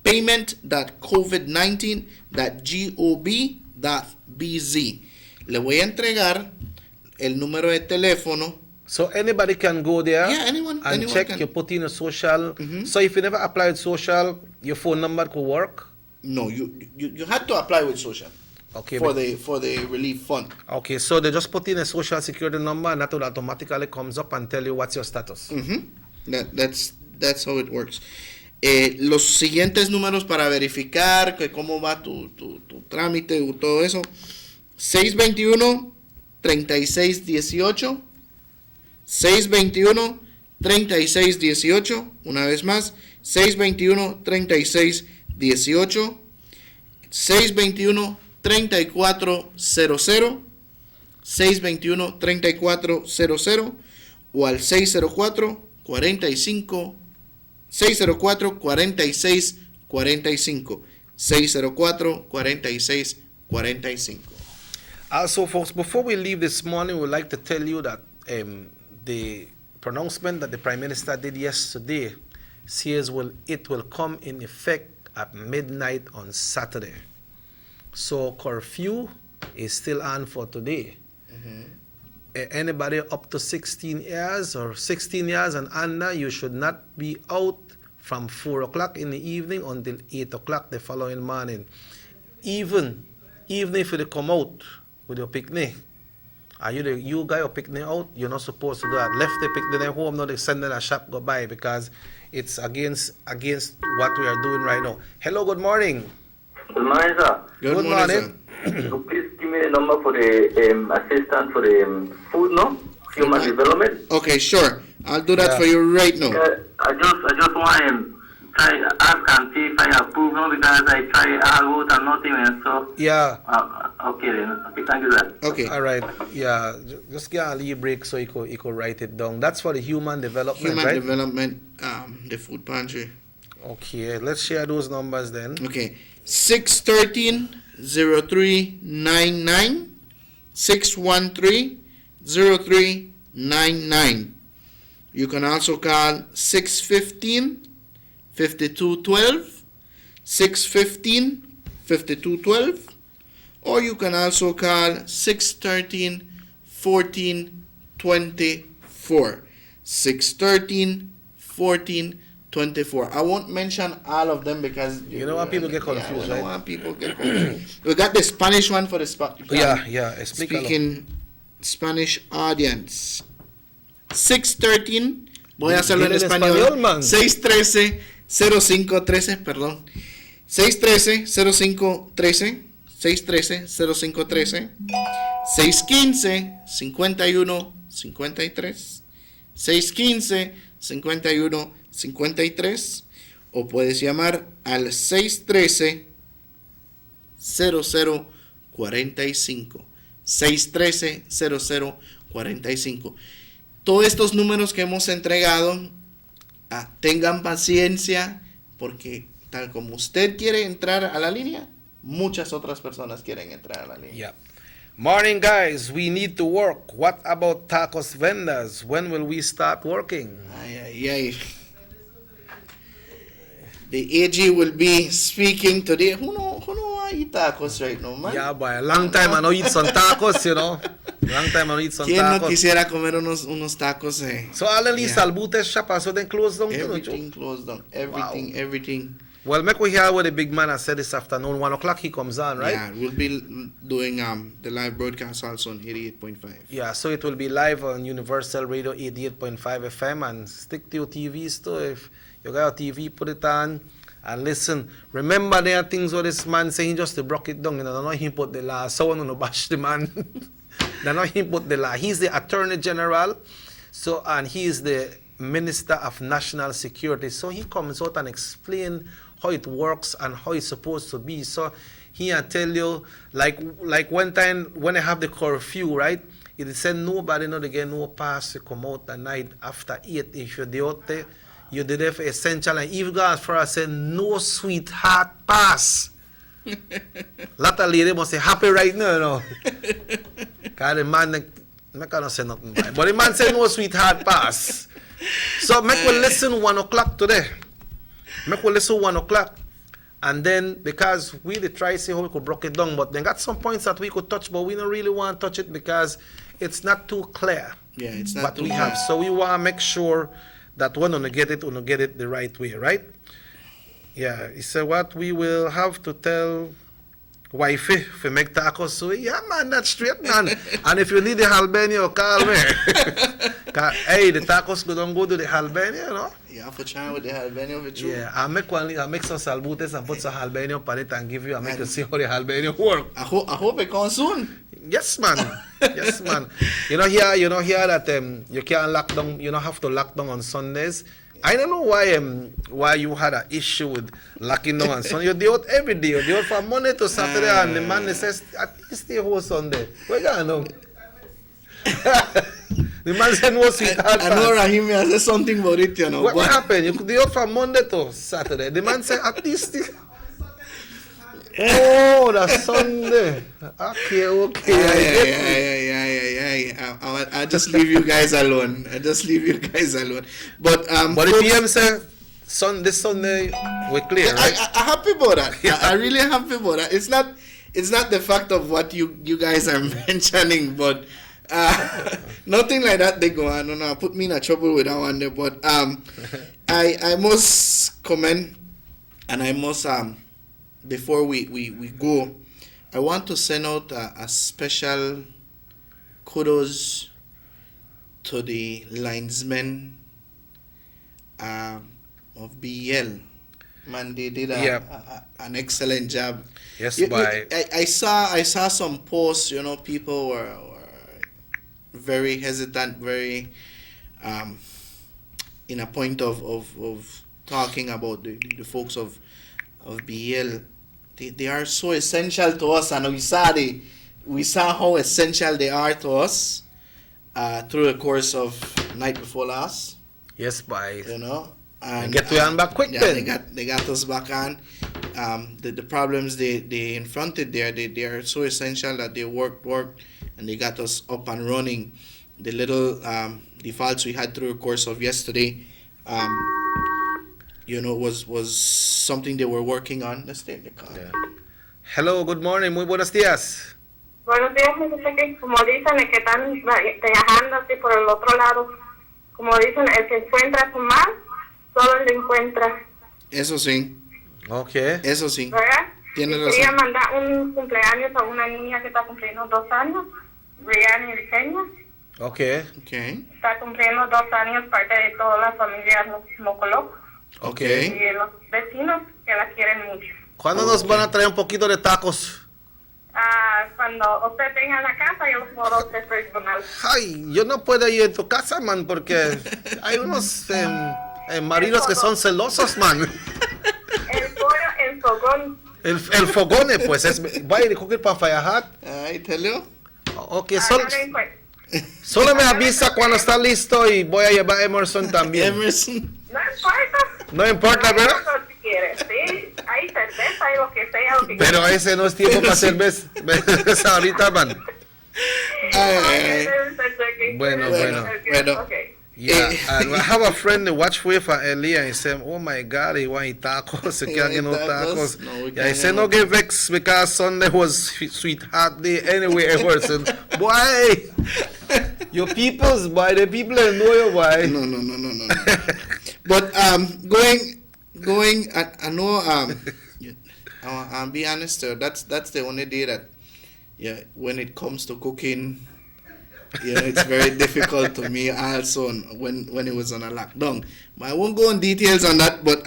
payment.covid19.gov.bz. Le voy a entregar el número de teléfono. So anybody can go there anyone check can. You put in a social. So if you never applied social, your phone number could work? No, you had to apply with social. Okay. For the relief fund. Okay, so they just put in a social security number and that will automatically comes up and tell you what's your status. That's how it works. Los siguientes números para verificar que cómo va tu trámite y todo eso. 621-3618. 621-3618. Una vez más. 621-3618. 621-3400. 621-3400. O al 604-4645. 604-4645. Also, folks, before we leave this morning, we'd like to tell you that the pronouncement that the Prime Minister did yesterday says it will come in effect at midnight on Saturday. So curfew is still on for today. Anybody up to 16 years or 16 years and under, you should not be out from 4 o'clock in the evening until 8 o'clock the following morning. Even if you come out with your picnic, and you got your picnic out, you're not supposed to do that. Left the picnic at home, now they send in a shop go by because it's against what we are doing right now. Hello, good morning. Good morning, sir. Good morning. So please give me the number for the assistant for the food, no? Human development. Okay, sure. I'll do that for you right now. I just want to try ask and see if I approve, no? Because I try all out and nothing, and so. Yeah. Okay then. Okay, thank you, sir. Okay. All right. Yeah. Just get a little break so you could write it down. That's for the human development, Human right? development, the food pantry. Okay. Let's share those numbers then. Okay. 613-0399. 613-0399. You can also call 615-5212. 615-5212. Or you can also call 613-1424. 613-1424. I won't mention all of them because you don't want people get confused, I right? don't want people get confused. We got the Spanish one for the Explícalo. speaking Spanish audience. 613. Voy a hacerlo en español. 613-0513, perdón. 613-0513. 613-0513, 615-5153, 615-5153, o puedes llamar al 613-0045, 613-0045. Todos estos números que hemos entregado, tengan paciencia, porque tal como usted quiere entrar a la línea, muchas otras personas quieren entrar a la línea. Yeah. Morning, guys. We need to work. What about tacos vendors? When will we start working? Ay. The AG will be speaking today. Who know I eat tacos right now, man? Yeah, boy. Long time I don't eat some tacos, you know. Long time I don't eat some ¿Quién tacos. no quisiera comer unos tacos? So all the Salbutes shop, so they closed down too. Everything closed down. Everything. Well, make we hear what the big man has said this afternoon. 1 o'clock he comes on, right? Yeah, we'll be doing the live broadcast also on 88.5. Yeah, so it will be live on Universal Radio 88.5 FM, and stick to your TVs too. If you got a TV, put it on and listen. Remember, there are things where this man saying he just broke it down. You know, not him put the law. Someone will bash the man. They're not him put the law. He's the Attorney General, and he is the Minister of National Security. So he comes out and explain how it works and how it's supposed to be. So he I tell you, like one time when I have the curfew, right? It said nobody they get no pass to come out at night after 8. If you're the out there, you're there for essential. And even God for us said no sweetheart pass. Lot of lady must say happy right now, you know. Cause the man I cannot say nothing about it. But the man said no sweetheart pass. So make we listen 1 o'clock today. Make we listen 1 o'clock. And then, because we try to see how we could break it down, but then got some points that we could touch, but we don't really want to touch it because it's not too clear. Yeah, it's not what too we clear. have. So we want to make sure that when we get it the right way, right? Yeah, he said what we will have to tell wifey if we make tacos. So yeah, man, that's straight, man. And if you need the jalapeno, call me. Hey, the tacos don't go to the jalapeno, you know? You have to try with the jalapeno with you. Yeah, I'll make some salbutes and put some jalapeno on it and give you, and make you see how the jalapeno work. I hope it comes soon. Yes, man. Yes, man. You know here that you can't lock down, you don't have to lock down on Sundays. I don't know why you had an issue with locking down on Sunday. You do it every day. You do it from Monday to Saturday, and the man says, at least the whole Sunday. Where you going now? The man said no sweetheart. I know Rahim has said something about it, you know. What happened? You could do it from Monday to Saturday. The man said at least oh, that's Sunday. Okay. I'll just leave you guys alone. But the PM said this Sunday we're clear, right? I'm happy about that. I really happy about that. It's not the fact of what you guys are mentioning, but nothing like that they go on. No, put me in trouble with that one there. But I must comment, and I must before we go, I want to send out a special kudos to the linesmen of BEL. Man, they did an excellent job. Yes, I saw some posts. You know, people were very hesitant, very in a point of talking about the folks of BEL. They are so essential to us, and we saw how essential they are to us through the course of night before last. Yes, boy. You know, and get to them back quick. Yeah, then they got us back on. The problems they confronted there, they are so essential that they worked, and they got us up and running. The little defaults we had through the course of yesterday, you know, was something they were working on. Let's take the call. Yeah. Hello, good morning, muy buenos días. Buenos días, dice que como dicen, el que están viajando así por el otro lado, como dicen, el que encuentra su mal, solo lo encuentra. Eso sí. Okay. Eso sí. ¿Verdad? Tienes razón. Quería mandar un cumpleaños a una niña que está cumpliendo 2 años, Rihanna Viseña. Okay. Está cumpliendo 2 años, parte de toda la familia Mocoloc. Okay. Y los vecinos que la quieren mucho. ¿Cuándo nos van a traer un poquito de tacos? cuando usted tenga la casa, yo lo puedo hacer personal. Ay, yo no puedo ir a tu casa, man, porque hay unos maridos que son celosos, man. El pollo, el fogón. El fogón, pues, voy a recoger para Fayahat. Ay, te leo. Ok, solo me avisa cuando está listo y voy a llevar a Emerson también. Emerson. No importa. No importa, ¿verdad? Si quieres, sí. Hay cerveza, hay lo que sea. Lo que Pero quieras. ese no es tiempo para cerveza ahorita, man. Bueno. Okay. Yeah, and I have a friend that watch with Elia and he said, oh my God, he want tacos, se quedan en los tacos. Yeah, he said, no get vexed because Sunday was sweetheart day anyway. Emerson, boy, your peoples, boy, the people that know you, boy. No. But going, I know, I'll be honest, that's the only day that, yeah, when it comes to cooking, you know, it's very difficult to me also when it was on a lockdown. But I won't go in details on that. But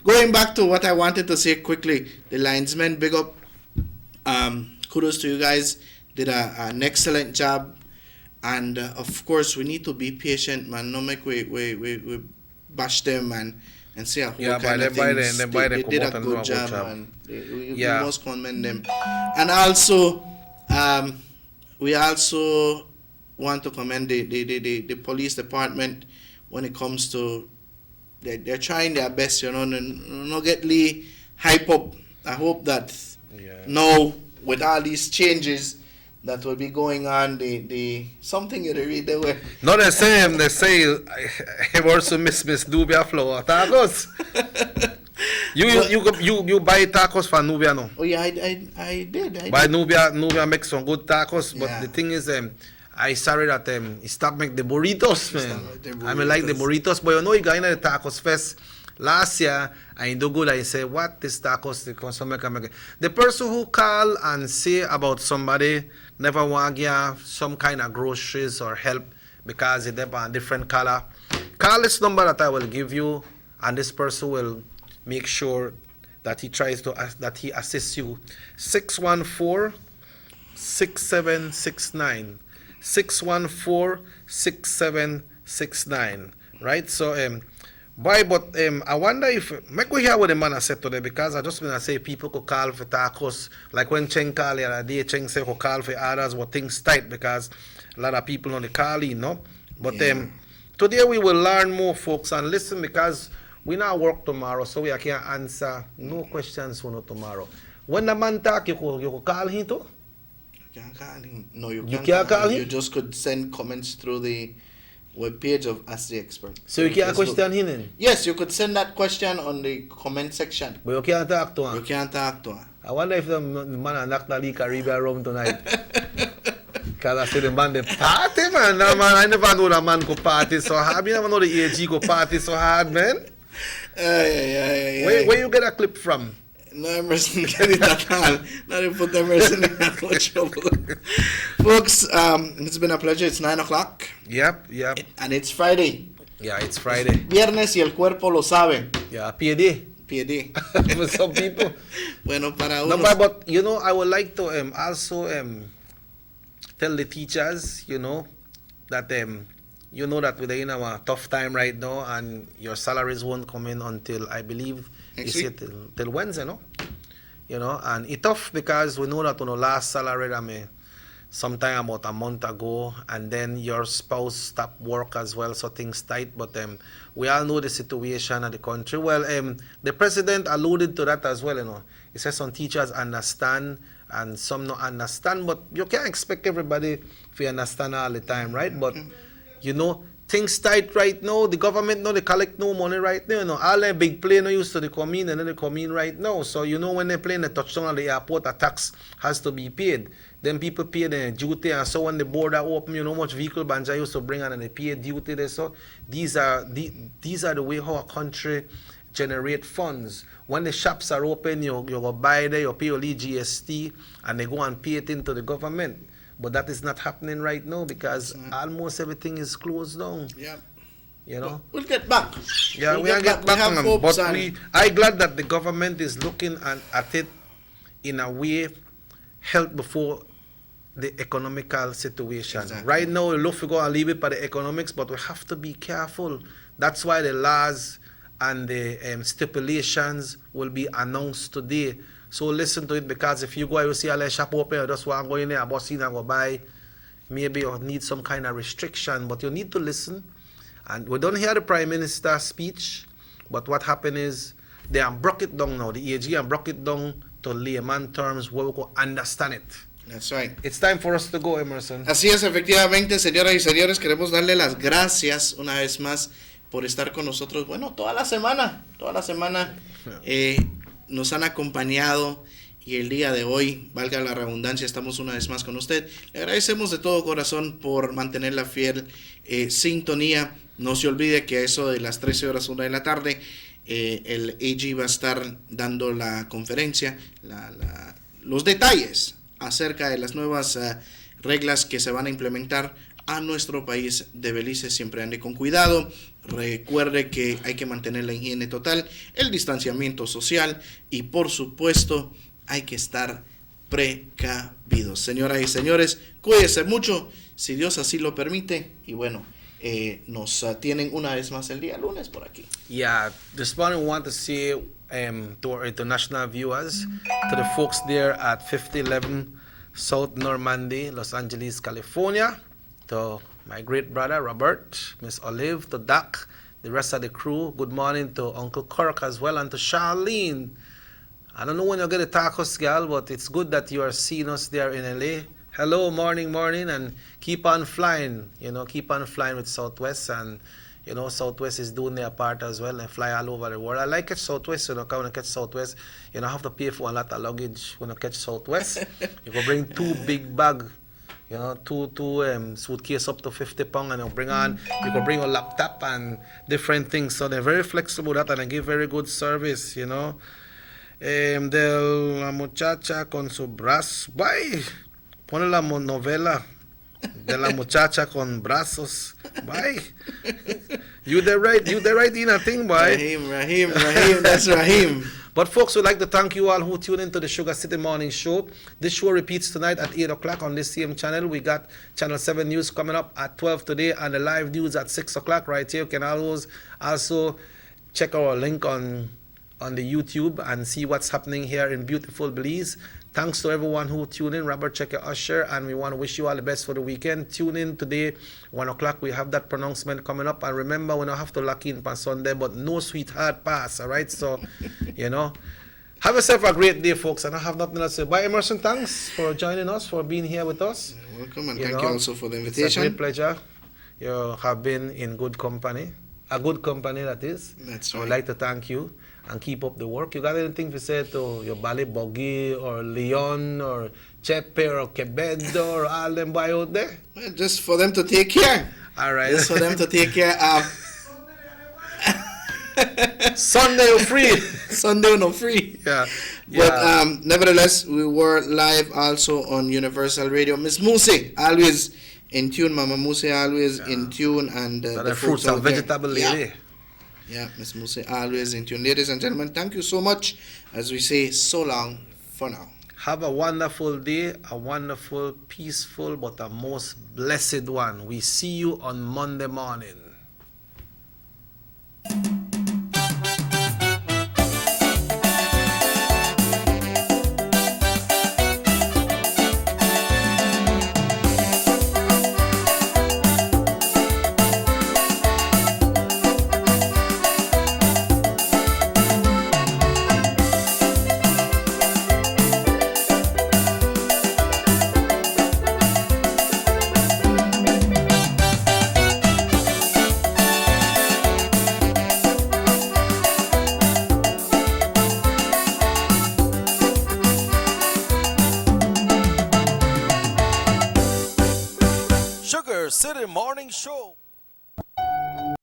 going back to what I wanted to say quickly, the linesmen, big up. Kudos to you guys. Did an excellent job. And of course, we need to be patient, man. No make we bash them and say a whole kind of things. They did a good job, man. We must commend them. And also, we also want to commend the police department when it comes to they're trying their best, you know, no get Lee hype up. I hope that now with all these changes that will be going on, the something you read the way. No, they say I also miss Nubia flour tacos. You buy tacos from Nubia, no? Oh yeah, I did. Buy Nubia makes some good tacos, but the thing is I sorry that he stopped making the burritos, man. I mean, like the burritos, but you know, you got in the tacos fest last year, and you do good, I say, what, this tacos, the consumer can make. The person who call and say about somebody never want to give some kind of groceries or help because they have a different color, call this number that I will give you, and this person will make sure that he tries to, that he assists you. 614-6769. 614-6769, right? So, boy, but I wonder if, make we hear what the man has said today, because I just want to say people could call for tacos, like when Cheng called the other day, Cheng said could call for others, but things tight because a lot of people on the call, you know. But today we will learn more, folks, and listen, because we now work tomorrow, so we can answer no questions for no tomorrow. When the man talk, you could call him too? No, you can't call him. You just could send comments through the webpage of Ask the Expert. So you can't question him? Yes, you could send that question on the comment section. But you can't talk to him? You can't talk to him. I wonder if the man knocked the Caribbean rum tonight. Because I see the man, the party, man. No, man. I never know the man could party so hard. I never know the AG could party so hard, man. Where you get a clip from? No, Emerson get it at all. Not even put Emerson in that much trouble. Folks, it's been a pleasure. It's 9 o'clock. Yep. And it's Friday. Yeah, it's Friday. Viernes y el cuerpo lo sabe. Yeah, PD. For some people. Bueno, para unos. No, but, you know, I would like to also tell the teachers, you know, that you know that we're in a tough time right now, and your salaries won't come in until, I believe, till Wednesday, no? You know, and it's tough because we know that on the last salary, sometime about a month ago, and then your spouse stopped work as well, so things tight. But we all know the situation of the country. Well, the president alluded to that as well, you know. He says some teachers understand and some don't understand, but you can't expect everybody to understand all the time, right? But, you know, things tight right now. The government they collect no money right now. You know, all the big plane used to come in, and then they come in right now. So you know when they plane the touchdown at the airport, a tax has to be paid. Then people pay the duty, and so when the border open, you know how much vehicle Banja used to bring and they pay duty there. So these are the way how a country generate funds. When the shops are open, you go buy there, you pay your GST, and they go and pay it into the government. But that is not happening right now because almost everything is closed down. Yeah. You know? We'll get back. Yeah, we'll get back on them. But I'm glad that the government is looking at it in a way, help before the economical situation. Exactly. Right now, we look to go and leave it by the economics, but we have to be careful. That's why the laws and the stipulations will be announced today. So listen to it, because if you go and you see a shop open, you just want to go in there, a boss in and go buy, maybe you need some kind of restriction, but you need to listen. And we don't hear the Prime Minister's speech, but what happened is they have broke it down now. The AG have broke it down to layman terms where we can understand it. That's right. It's time for us to go, Emerson. Así es, efectivamente, señoras y señores, queremos darle las gracias una vez más por estar con nosotros. Bueno, toda la semana nos han acompañado y el día de hoy, valga la redundancia, estamos una vez más con usted. Le agradecemos de todo corazón por mantener la fiel sintonía. No se olvide que a eso de las 13 horas, 1 de la tarde, el AG va a estar dando la conferencia, los detalles acerca de las nuevas reglas que se van a implementar a nuestro país de Belice. Siempre ande con cuidado, recuerde que hay que mantener la higiene total, el distanciamiento social y por supuesto hay que estar precavidos. Señoras y señores, cuídense mucho, si Dios así lo permite, y bueno, nos tienen una vez más el día lunes por aquí. Yeah, this morning we want to say to our international viewers, to the folks there at 5011 South Normandy, Los Angeles, California, to my great brother Robert, Miss Olive, to Doc, the rest of the crew. Good morning to Uncle Kirk as well, and to Charlene. I don't know when you're going to talk us, gal, but it's good that you are seeing us there in LA. Hello, morning, and keep on flying, keep on flying with Southwest, and Southwest is doing their part as well and fly all over the world. I like it Southwest, when you catch Southwest, you don't have to pay for a lot of luggage when you catch Southwest. You can bring 2 big bags, two suitcase up to 50 pounds, and you can bring a laptop and different things. So they're very flexible with that, and they give very good service, De la muchacha con su brazo, bye. Pone la novela de la muchacha con brazos. Bye. You the right in a thing, boy. Rahim, that's Rahim. But folks, we'd like to thank you all who tune into the Sugar City Morning Show. This show repeats tonight at 8 o'clock on this same channel. We got Channel 7 News coming up at 12 today, and the live news at 6 o'clock right here. You can always also check our link on the YouTube and see what's happening here in beautiful Belize. Thanks to everyone who tuned in. Robert Checker Usher, and we want to wish you all the best for the weekend. Tune in today, 1 o'clock. We have that pronouncement coming up. And remember, we don't have to lock in on Sunday, but no sweetheart pass, all right? So, have yourself a great day, folks. And I have nothing else to say. Bye, Emerson. Thanks for joining us, for being here with us. You're welcome, and thank you also for the invitation. It's a great pleasure. You have been in good company. A good company, that is. That's right. I would like to thank you. And keep up the work. You got anything to say to your Bali Bogi or Leon or Chepe or Quebedo or all them boy out there? Well, just for them to take care. All right. Just for them to take care of. Sunday or free. Sunday no free. Yeah. But nevertheless, we were live also on Universal Radio. Miss Musi, always in tune. Mama Musi, always in tune. And the fruits and vegetable lady. Yeah, Miss Musi, always in tune. Ladies and gentlemen, thank you so much. As we say, so long for now. Have a wonderful day, a wonderful, peaceful, but a most blessed one. We see you on Monday morning. Sugar City Morning Show.